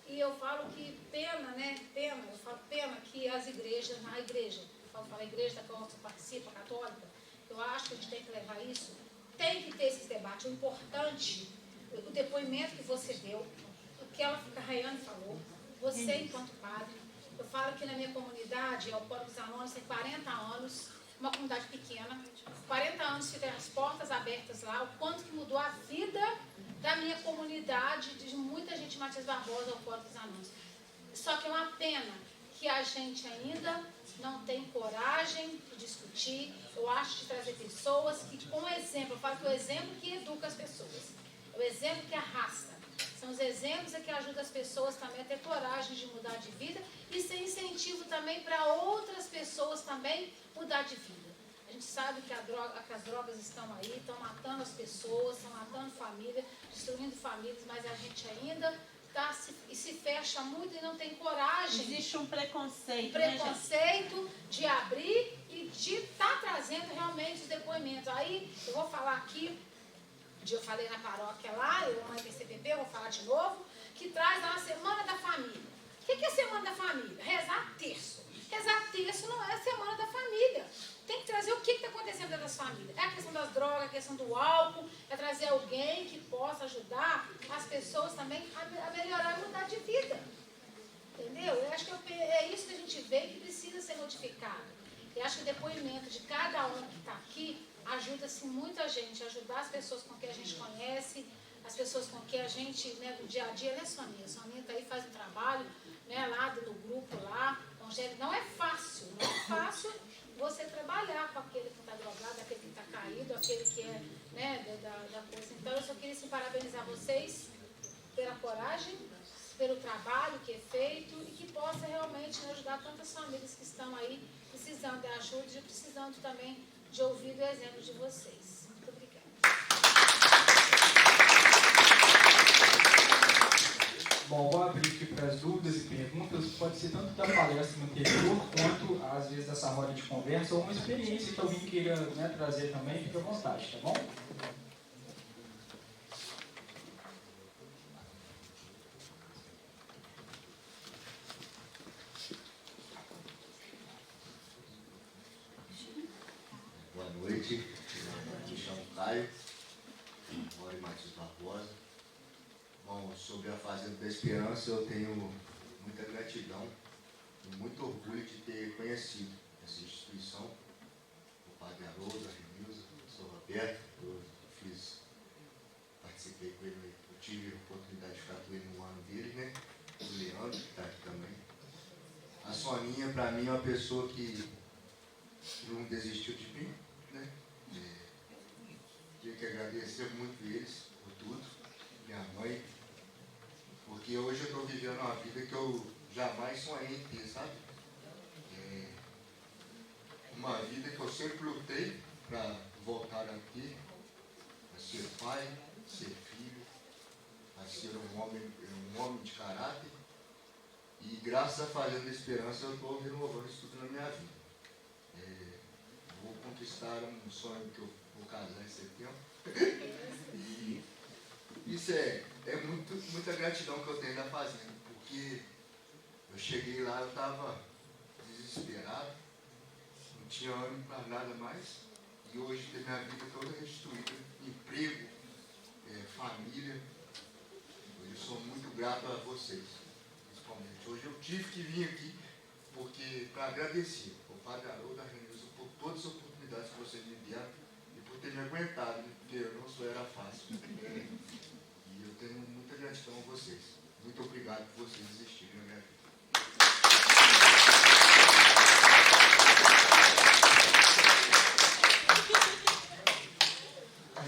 E eu falo que pena que as igrejas, a igreja da qual você participa, católica, eu acho que a gente tem que levar isso, tem que ter esse debate. O importante, o depoimento que você deu, o que a Rayane falou, você enquanto padre, eu falo que na minha comunidade, o Alcoólicos Anônimos tem 40 anos, uma comunidade pequena, 40 anos ficam as portas abertas lá, o quanto que mudou a vida da minha comunidade, de muita gente, Matias Barbosa, Alcoólicos Anônimos. Só que é uma pena que a gente ainda não tem coragem de discutir, eu acho, de trazer pessoas que, com exemplo, eu falo que é o exemplo que educa as pessoas, é o exemplo que arrasta. São os exemplos que ajudam as pessoas também a ter coragem de mudar de vida e ser incentivo também para outras pessoas também mudar de vida. A gente sabe que as drogas estão aí, estão matando as pessoas, estão matando família, destruindo famílias, mas a gente ainda se fecha muito e não tem coragem. Existe um preconceito. Preconceito de abrir e de estar trazendo realmente os depoimentos. Aí eu vou falar aqui, eu falei na paróquia lá, eu na PCPP, eu vou falar de novo, que traz lá a Semana da Família. O que é a Semana da Família? Rezar terço. Rezar terço não é a Semana da Família. Tem que trazer o que está acontecendo dentro das famílias. É a questão das drogas, a questão do álcool, é trazer alguém que possa ajudar as pessoas também a melhorar e mudar de vida. Entendeu? Eu acho que é isso que a gente vê que precisa ser notificado. E acho que o depoimento de cada um que está aqui ajuda-se muito a gente, ajudar as pessoas com quem a gente conhece, as pessoas com quem a gente, né, do dia a dia, né, Soninha? A Soninha está aí, faz um trabalho, né, lá do grupo lá, não é fácil você trabalhar com aquele que está drogado, aquele que está caído, aquele que é, né, da coisa. Então, eu só queria assim, parabenizar vocês pela coragem, pelo trabalho que é feito e que possa realmente ajudar tantas famílias que estão aí precisando de ajuda e precisando também de ouvir o exemplo de vocês. Muito obrigada. Bom, vou abrir aqui para as dúvidas e perguntas. Pode ser tanto da palestra anterior, quanto, às vezes, dessa roda de conversa, ou uma experiência que alguém queira, né, trazer também, fique à vontade, tá bom? Boa noite, me chamo Caio, moro em Matias Barbosa. Bom, sobre a Fazenda da Esperança, eu tenho muita gratidão e muito orgulho de ter conhecido. mim é uma pessoa que não desistiu de mim, né? Tenho que agradecer muito eles por tudo, minha mãe, porque hoje eu estou vivendo uma vida que eu jamais sonhei em ter, sabe? Uma vida que eu sempre lutei para voltar a ter, a ser pai, ser filho, a ser um homem de caráter. E graças à Fazenda Esperança eu estou renovando isso tudo na minha vida. Vou conquistar um sonho que eu vou casar em setembro. E isso é muita gratidão que eu tenho da Fazenda, porque eu cheguei lá, eu estava desesperado, não tinha ânimo para nada mais, e hoje tem minha vida toda restituída, emprego, família. Eu sou muito grato a vocês, principalmente. Hoje eu tive que vir aqui para agradecer ao Padre Haroldo, a Renilza, por todas as oportunidades que vocês me deram e por ter me aguentado, né? Porque eu não sou era fácil. E eu tenho muita gratidão a vocês. Muito obrigado por vocês existirem na minha vida.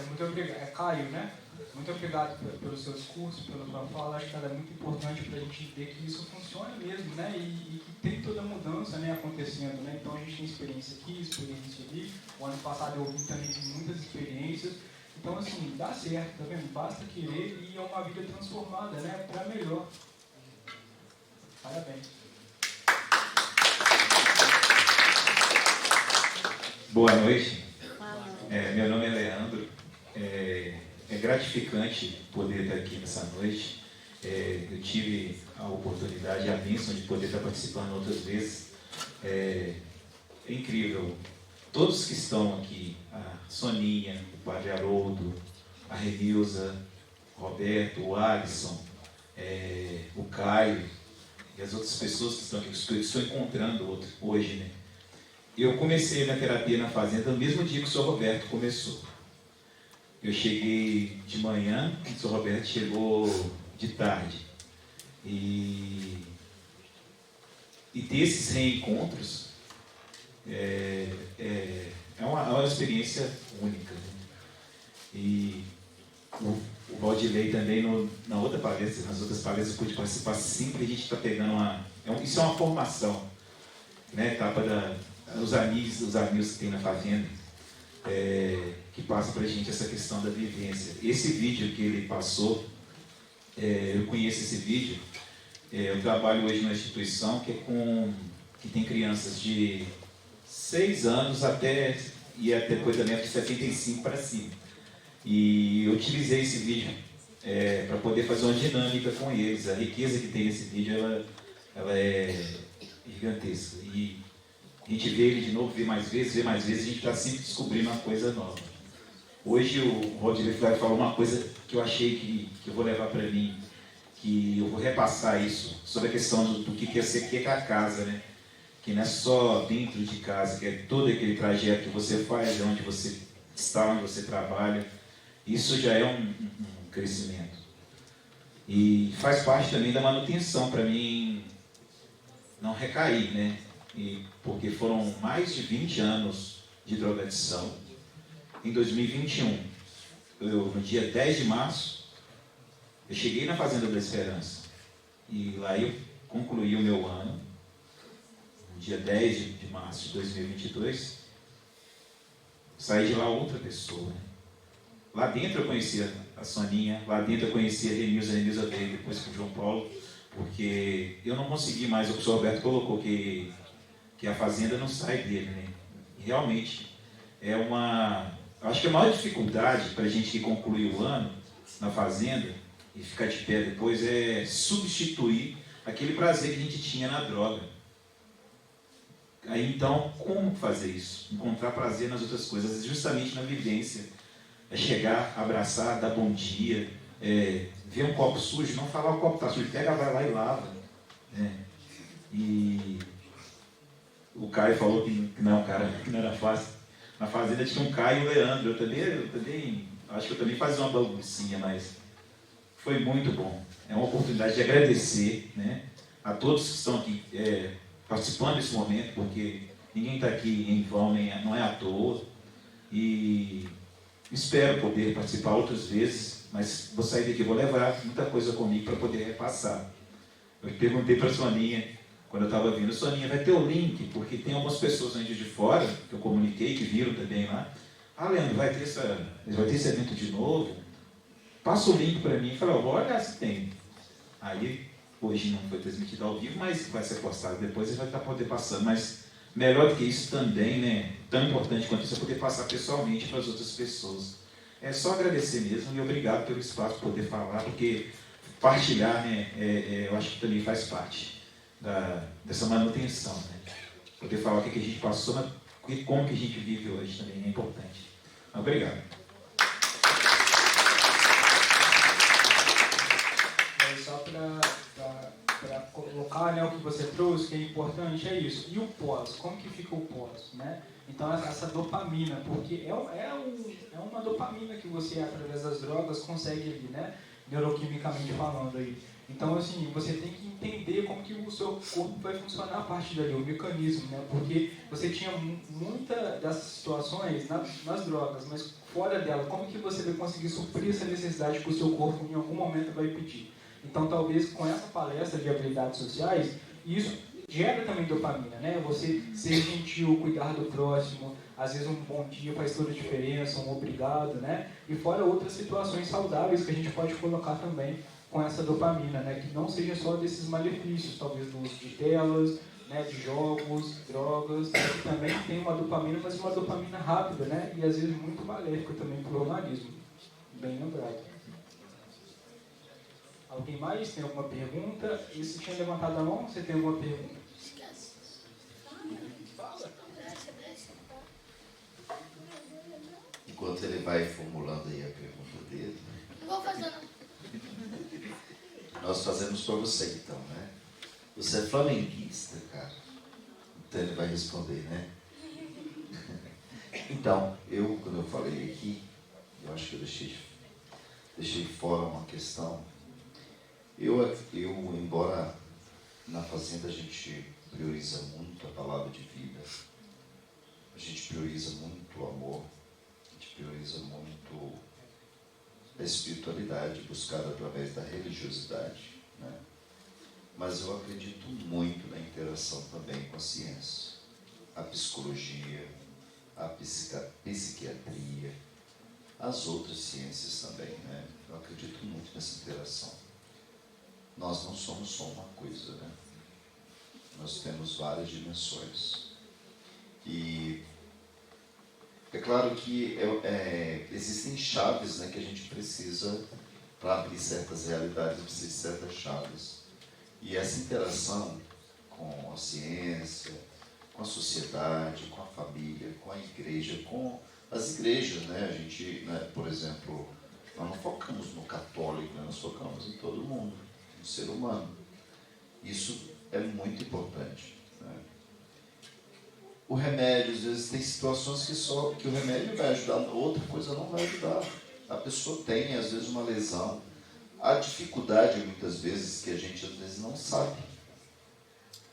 Muito obrigado. Caio, né? Muito obrigado pelos seus cursos, pela sua fala. Acho que ela é muito importante para a gente ver que isso funciona mesmo, né? E que tem toda a mudança, né, acontecendo, né? Então a gente tem experiência aqui, experiência ali. O ano passado eu ouvi também de muitas experiências. Então, assim, dá certo, tá vendo? Basta querer e é uma vida transformada, né? Para melhor. Parabéns. Boa noite. Meu nome é Leandro. É gratificante poder estar aqui nessa noite. Eu tive a oportunidade e a bênção de poder estar participando outras vezes. É incrível. Todos que estão aqui, a Soninha, o Padre Haroldo, a Renilza, o Roberto, o Alisson, o Caio e as outras pessoas que estão aqui, que eu estou encontrando hoje, né? Eu comecei a minha terapia na Fazenda no mesmo dia que o Sr. Roberto começou. Eu cheguei de manhã, o Sr. Roberto chegou de tarde. E ter esses reencontros é uma experiência única, né? E o Valdilei também, na outra palestra, nas outras palestras eu pude participar, sempre a gente está pegando isso é uma formação, né? Etapa os amigos que tem na Fazenda, que passa para a gente essa questão da vivência. Esse vídeo que ele passou, eu conheço esse vídeo. Eu trabalho hoje numa instituição que tem crianças de 6 anos até depois de 75 para cima. E eu utilizei esse vídeo para poder fazer uma dinâmica com eles. A riqueza que tem nesse vídeo ela é gigantesca. E a gente vê ele de novo, vê mais vezes, a gente está sempre descobrindo uma coisa nova. Hoje o Rodrigo vai falar uma coisa que eu achei que eu vou levar para mim, que eu vou repassar isso, sobre a questão do que é a casa, né? Que não é só dentro de casa, que é todo aquele trajeto que você faz, onde você está, onde você trabalha. Isso já é um crescimento. E faz parte também da manutenção, para mim não recair, né? Porque foram mais de 20 anos de drogadição. Em 2021, no dia 10 de março, eu cheguei na Fazenda da Esperança. E lá eu concluí o meu ano, no dia 10 de março de 2022. Saí de lá outra pessoa, né? Lá dentro eu conhecia a Soninha, lá dentro eu conhecia a Renilza veio depois com o João Paulo, porque eu não consegui mais, o professor Roberto colocou que a Fazenda não sai dele, né? E realmente, acho que a maior dificuldade para a gente que conclui o ano na Fazenda e ficar de pé depois é substituir aquele prazer que a gente tinha na droga. Aí então, como fazer isso? Encontrar prazer nas outras coisas, justamente na vivência. É chegar, abraçar, dar bom dia, ver um copo sujo, não falar o copo está sujo, pega, vai lá e lava, né? E o Caio falou que não, cara, que não era fácil. Na Fazenda tinha um Caio e o Leandro. Eu também acho que eu também fazia uma baguncinha, mas foi muito bom. É uma oportunidade de agradecer, né, a todos que estão aqui participando desse momento, porque ninguém está aqui em vão, não é à toa. E espero poder participar outras vezes, mas vou sair daqui, vou levar muita coisa comigo para poder repassar. Eu perguntei para a Soninha, quando eu estava vindo, Soninha, vai ter o link, porque tem algumas pessoas ainda de fora, que eu comuniquei, que viram também lá. Ah, Leandro, vai ter esse evento de novo? Passa o link para mim. Eu falei, vou olhar se tem. Aí, hoje não foi transmitido ao vivo, mas vai ser postado depois e vai estar poder passando. Mas melhor do que isso também, né? Tão importante quanto isso é poder passar pessoalmente para as outras pessoas. É só agradecer mesmo e obrigado pelo espaço para poder falar, porque partilhar, né, eu acho que também faz parte dessa manutenção, né? Poder falar o que a gente passou, mas como que a gente vive hoje também é importante. Obrigado. Só para colocar, né, o que você trouxe, que é importante, é isso. E o pós? Como que fica o pós? Né? Então, essa dopamina, porque é uma dopamina que você, através das drogas, consegue ali, né? Neuroquimicamente falando aí. Então, assim, você tem que entender como que o seu corpo vai funcionar a partir dali, o mecanismo, né? Porque você tinha muita dessas situações nas drogas, mas fora dela, como que você vai conseguir suprir essa necessidade que o seu corpo em algum momento vai pedir? Então, talvez com essa palestra de habilidades sociais, isso gera também dopamina, né? Você ser gentil, cuidar do próximo, às vezes um bom dia faz toda a diferença, um obrigado, né? E fora outras situações saudáveis que a gente pode colocar também com essa dopamina, né? Que não seja só desses malefícios, talvez do uso de telas, né? De jogos, drogas, né? Que também tem uma dopamina, mas uma dopamina rápida, né? E às vezes muito maléfica também para o organismo. Bem lembrado. Alguém mais tem alguma pergunta? E se tinha levantado a mão, você tem alguma pergunta? Fala. Enquanto ele vai formulando aí a pergunta dele, Não vou fazer não. nós fazemos para você então, né? Você é flamenguista, cara. Então ele vai responder, né? Então, quando eu falei aqui, eu acho que eu deixei fora uma questão. Eu, embora na Fazenda a gente prioriza muito a palavra de vida, a gente prioriza muito o amor, a gente prioriza muito a espiritualidade buscada através da religiosidade, né? Mas eu acredito muito na interação também com a ciência, a psicologia, a psiquiatria, as outras ciências também, né? Eu acredito muito nessa interação. Nós não somos só uma coisa, né? Nós temos várias dimensões. E é claro que existem chaves, né, que a gente precisa, para abrir certas realidades, precisa de certas chaves. E essa interação com a ciência, com a sociedade, com a família, com a igreja, com as igrejas, né? A gente, né, por exemplo, nós não focamos no católico, né? Nós focamos em todo mundo, no ser humano. Isso é muito importante, né? O remédio, às vezes, tem situações que o remédio vai ajudar, outra coisa não vai ajudar. A pessoa tem, às vezes, uma lesão. A dificuldade, muitas vezes, que a gente, às vezes, não sabe.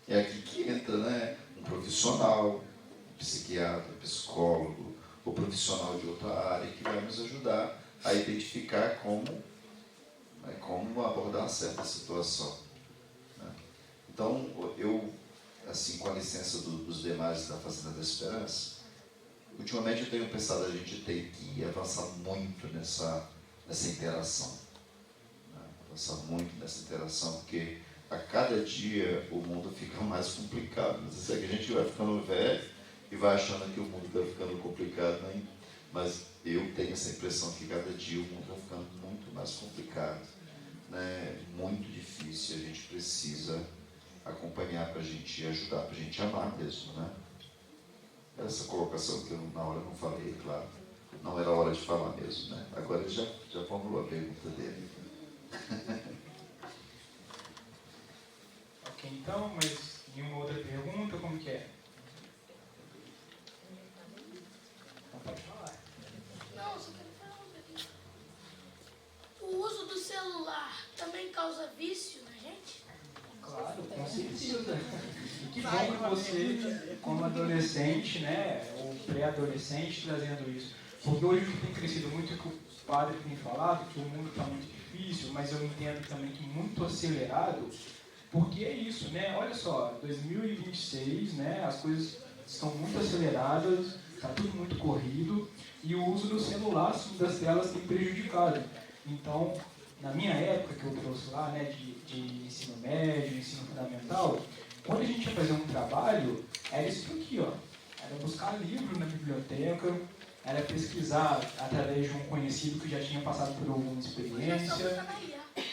É aqui que entra, né, um profissional, um psiquiatra, um psicólogo, ou profissional de outra área, que vai nos ajudar a identificar como abordar certa situação, né? Então, eu, assim, com a licença dos demais da Fazenda da Esperança, ultimamente eu tenho pensado, a gente tem que avançar muito nessa interação, né? Avançar muito nessa interação, porque a cada dia o mundo fica mais complicado. Mas é que a gente vai ficando velho e vai achando que o mundo está ficando complicado, né? Mas eu tenho essa impressão que cada dia o mundo está ficando muito mais complicado, né? Muito difícil. A gente precisa acompanhar para a gente ajudar, para a gente amar mesmo, né? Essa colocação que eu na hora não falei, claro, não era hora de falar mesmo, né? Agora ele já formulou a pergunta dele. Ok, então, mas nenhuma outra pergunta, como que é? Então pode falar. Não, só quero falar uma pergunta. O uso do celular também causa vício na gente? Claro, com certeza. E que como você, como adolescente, né, ou pré-adolescente, trazendo isso. Porque hoje o que tem crescido muito, que o padre tem falado, que o mundo está muito difícil, mas eu entendo também que muito acelerado, porque é isso, né? Olha só, 2026, né, as coisas estão muito aceleradas, está tudo muito corrido, e o uso do celular, assim, das telas tem prejudicado. Então, na minha época, que eu trouxe lá, né, de ensino médio, ensino fundamental, quando a gente ia fazer um trabalho, era isso aqui, ó. Era buscar livro na biblioteca, era pesquisar através de um conhecido que já tinha passado por alguma experiência.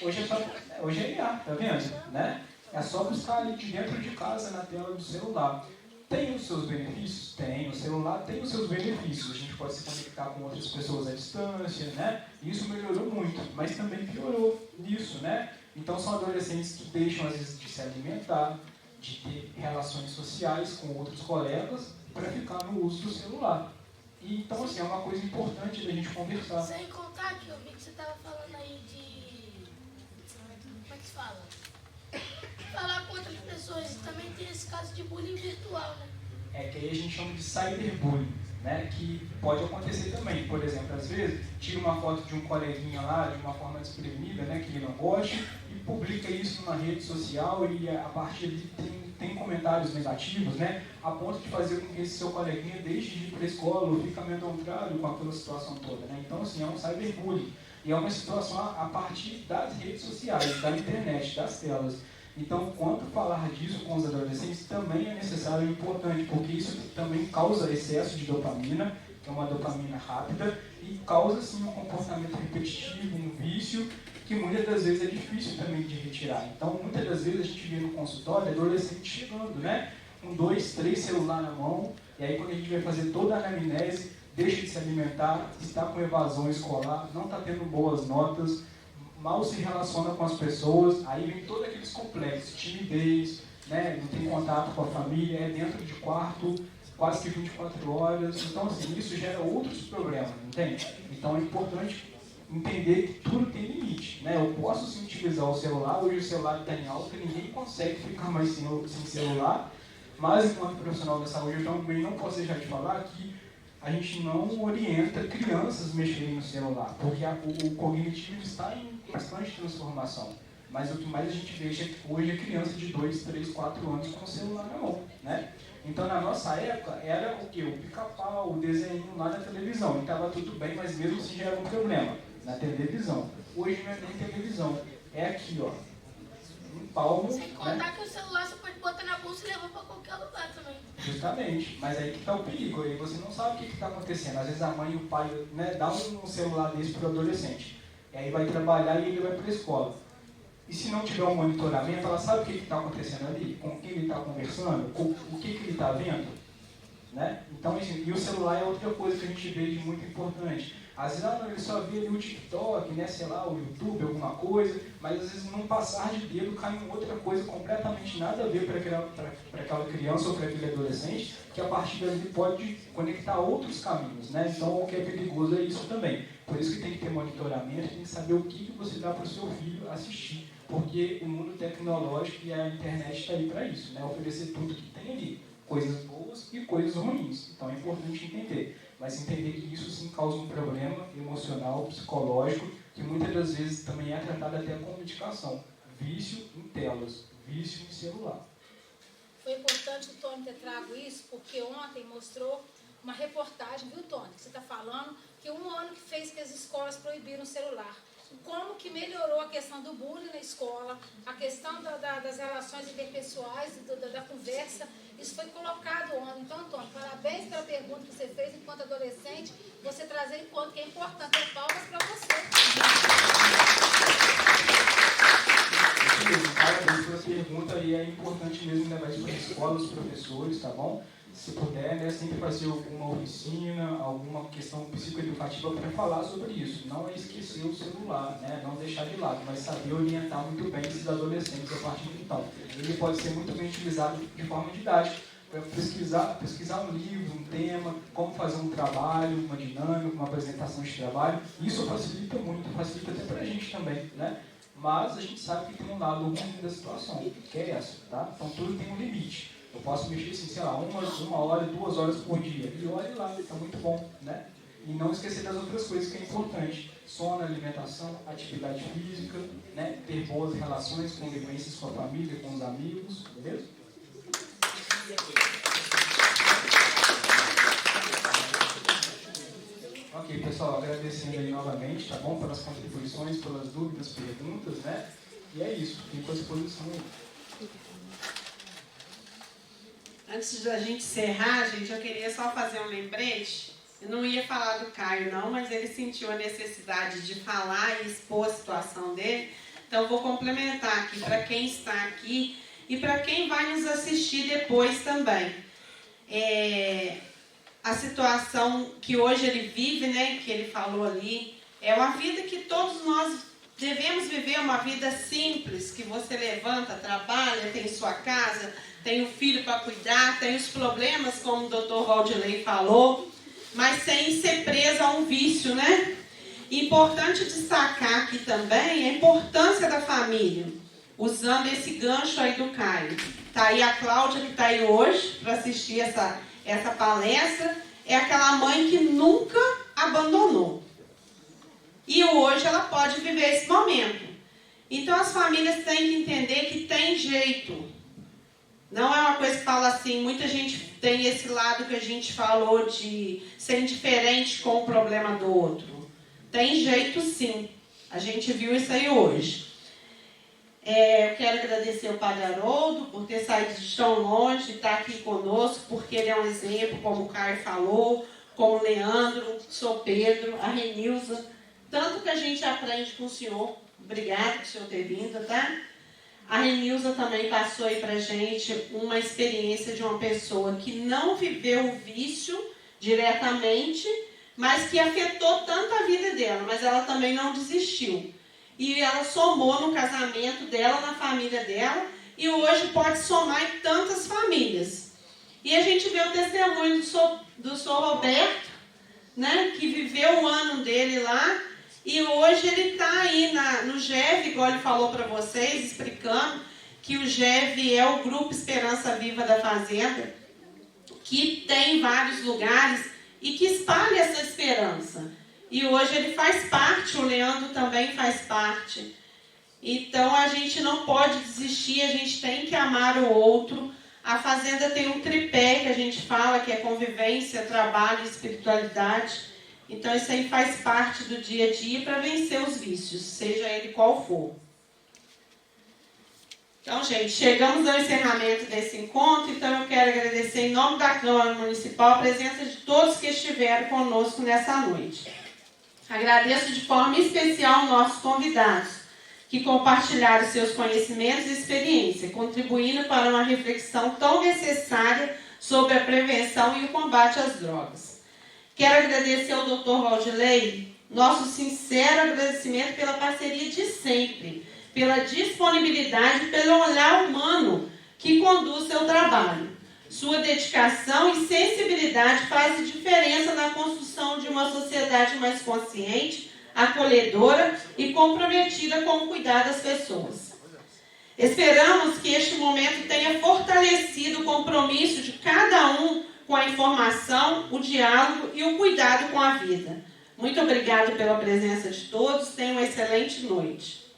Hoje é IA, tá vendo? Né? É só buscar ali de dentro de casa, na tela do celular. Tem os seus benefícios? Tem. O celular tem os seus benefícios. A gente pode se conectar com outras pessoas à distância, né? Isso melhorou muito, mas também piorou nisso, né? Então são adolescentes que deixam, às vezes, de se alimentar, de ter relações sociais com outros colegas para ficar no uso do celular. E, então, assim, é uma coisa importante da gente conversar. Sem contar que eu vi que você estava falando aí de... Como é que se fala? Falar com outras pessoas. Também tem esse caso de bullying virtual, né? É que aí a gente chama de cyberbullying, né? Que pode acontecer também. Por exemplo, às vezes, tira uma foto de um coleguinha lá, de uma forma desprevenida, né? Que ele não goste, e publica isso numa rede social e a partir dali tem comentários negativos, né? A ponto de fazer com que esse seu coleguinha deixe de ir para a escola ou fique amedrontado com aquela situação toda, né? Então, assim, é um cyberbullying. E é uma situação a partir das redes sociais, da internet, das telas. Então, quando falar disso com os adolescentes, também é necessário e importante, porque isso também causa excesso de dopamina, que é uma dopamina rápida, e causa, sim, um comportamento repetitivo, um vício, que muitas das vezes é difícil também de retirar. Então, muitas das vezes a gente vê no consultório adolescente chegando, né? Com 2, 3 celulares na mão, e aí quando a gente vai fazer toda a anamnese, deixa de se alimentar, está com evasão escolar, não está tendo boas notas, mal se relaciona com as pessoas, aí vem todos aqueles complexos, timidez, né? Não tem contato com a família, é dentro de quarto, quase que 24 horas. Então, assim, isso gera outros problemas, entende? Então, é importante entender que tudo tem limite, né? Eu posso sim utilizar o celular, hoje o celular está em alta, ninguém consegue ficar mais sem celular, mas enquanto profissional da saúde eu também não posso deixar de falar que a gente não orienta crianças a mexerem no celular, porque o cognitivo está em constante transformação, mas o que mais a gente vê hoje é criança de 2, 3, 4 anos com o celular na mão, né? Então, na nossa época, era o quê? O pica-pau, o desenho lá na televisão. E estava tudo bem, mas mesmo assim já era um problema. Na televisão. Hoje não é nem televisão. É aqui, ó. Um palmo. Sem contar que o celular você pode botar na bolsa e levar para qualquer lugar também. Justamente. Mas aí que está o perigo. Aí você não sabe o que está acontecendo. Às vezes a mãe e o pai, né, dá um celular desse para o adolescente. E aí vai trabalhar e ele vai para a escola. E se não tiver um monitoramento, ela sabe o que está acontecendo ali? Com quem ele está conversando? O que ele está vendo? Né? Então, e o celular é outra coisa que a gente vê de muito importante. Às vezes ele só vê ali o TikTok, né, sei lá, o YouTube, alguma coisa, mas às vezes num passar de dedo cai em outra coisa completamente nada a ver para aquela criança ou para aquele adolescente, que a partir dali pode conectar outros caminhos, né? Então o que é perigoso é isso também. Por isso que tem que ter monitoramento, tem que saber o que você dá para o seu filho assistir, porque o mundo tecnológico e a internet está aí para isso, né? Oferecer tudo que tem ali, coisas boas e coisas ruins. Então é importante entender. Mas entender que isso sim causa um problema emocional, psicológico, que muitas das vezes também é tratado até com medicação. Vício em telas, vício em celular. Foi importante o Tony ter trago isso, porque ontem mostrou uma reportagem, viu, Tony? Que você está falando que um ano que fez que as escolas proibiram o celular. Como que melhorou a questão do bullying na escola, a questão das relações interpessoais, da conversa, isso foi colocado ontem. Então, Antônio, parabéns pela pergunta que você fez enquanto adolescente, você trazer em conta que é importante. Palmas para você. Parabéns pela pergunta e é importante mesmo levar isso para a escola, os professores, tá bom? Se puder, né, sempre fazer alguma oficina, alguma questão psicoeducativa para falar sobre isso. Não é esquecer o celular, né, não deixar de lado, mas saber orientar muito bem esses adolescentes a partir de então. Ele pode ser muito bem utilizado de forma didática, para pesquisar um livro, um tema, como fazer um trabalho, uma dinâmica, uma apresentação de trabalho. Isso facilita muito, facilita até para a gente também, né? Mas a gente sabe que tem um lado ruim da situação, que é essa, tá? Então tudo tem um limite. Eu posso mexer, assim, sei lá, uma hora, 2 horas por dia. E olhe lá, está muito bom, né? E não esquecer das outras coisas que é importante. Sono, alimentação, atividade física, né? Ter boas relações, convivências com a família, com os amigos, beleza? Ok, pessoal, agradecendo aí novamente, tá bom? Pelas contribuições, pelas dúvidas, perguntas, né? E é isso, fico à disposição aí. Antes da gente encerrar, gente, eu queria só fazer um lembrete. Eu não ia falar do Caio, não, mas ele sentiu a necessidade de falar e expor a situação dele. Então, eu vou complementar aqui para quem está aqui e para quem vai nos assistir depois também. A situação que hoje ele vive, né, que ele falou ali, é uma vida que todos nós devemos viver, uma vida simples, que você levanta, trabalha, tem sua casa, tem o filho para cuidar, tem os problemas, como o Dr. Valdilei falou, mas sem ser presa a um vício, né? Importante destacar aqui também a importância da família, usando esse gancho aí do Caio. Está aí a Cláudia, que está aí hoje para assistir essa palestra, é aquela mãe que nunca abandonou. E hoje ela pode viver esse momento. Então as famílias têm que entender que tem jeito. Não é uma coisa que fala assim, muita gente tem esse lado que a gente falou de ser indiferente com o problema do outro. Tem jeito sim. A gente viu isso aí hoje. Eu quero agradecer ao Padre Haroldo por ter saído de tão longe e estar aqui conosco, porque ele é um exemplo, como o Caio falou, como o Leandro, o Sr. Pedro, a Renilza. Tanto que a gente aprende com o senhor. Obrigada por o senhor ter vindo, tá? A Renilza também passou aí pra gente uma experiência de uma pessoa que não viveu o vício diretamente, mas que afetou tanto a vida dela, mas ela também não desistiu. E ela somou no casamento dela, na família dela, e hoje pode somar em tantas famílias. E a gente vê o testemunho do Sr. Roberto, né, que viveu o ano dele lá, e hoje ele está aí no GEV, igual ele falou para vocês, explicando que o GEV é o Grupo Esperança Viva da Fazenda, que tem vários lugares e que espalha essa esperança. E hoje ele faz parte, o Leandro também faz parte. Então a gente não pode desistir, a gente tem que amar o outro. A Fazenda tem um tripé que a gente fala, que é convivência, trabalho e espiritualidade. Então isso aí faz parte do dia a dia para vencer os vícios, seja ele qual for. Então, gente, chegamos ao encerramento desse encontro, então eu quero agradecer em nome da Câmara Municipal a presença de todos que estiveram conosco nessa noite. Agradeço de forma especial aos nossos convidados, que compartilharam seus conhecimentos e experiência, contribuindo para uma reflexão tão necessária sobre a prevenção e o combate às drogas. Quero agradecer ao Dr. Valdilei, nosso sincero agradecimento pela parceria de sempre, pela disponibilidade, pelo olhar humano que conduz seu trabalho. Sua dedicação e sensibilidade fazem diferença na construção de uma sociedade mais consciente, acolhedora e comprometida com o cuidar das pessoas. Esperamos que este momento tenha fortalecido o compromisso de cada um com a informação, o diálogo e o cuidado com a vida. Muito obrigada pela presença de todos. Tenham uma excelente noite.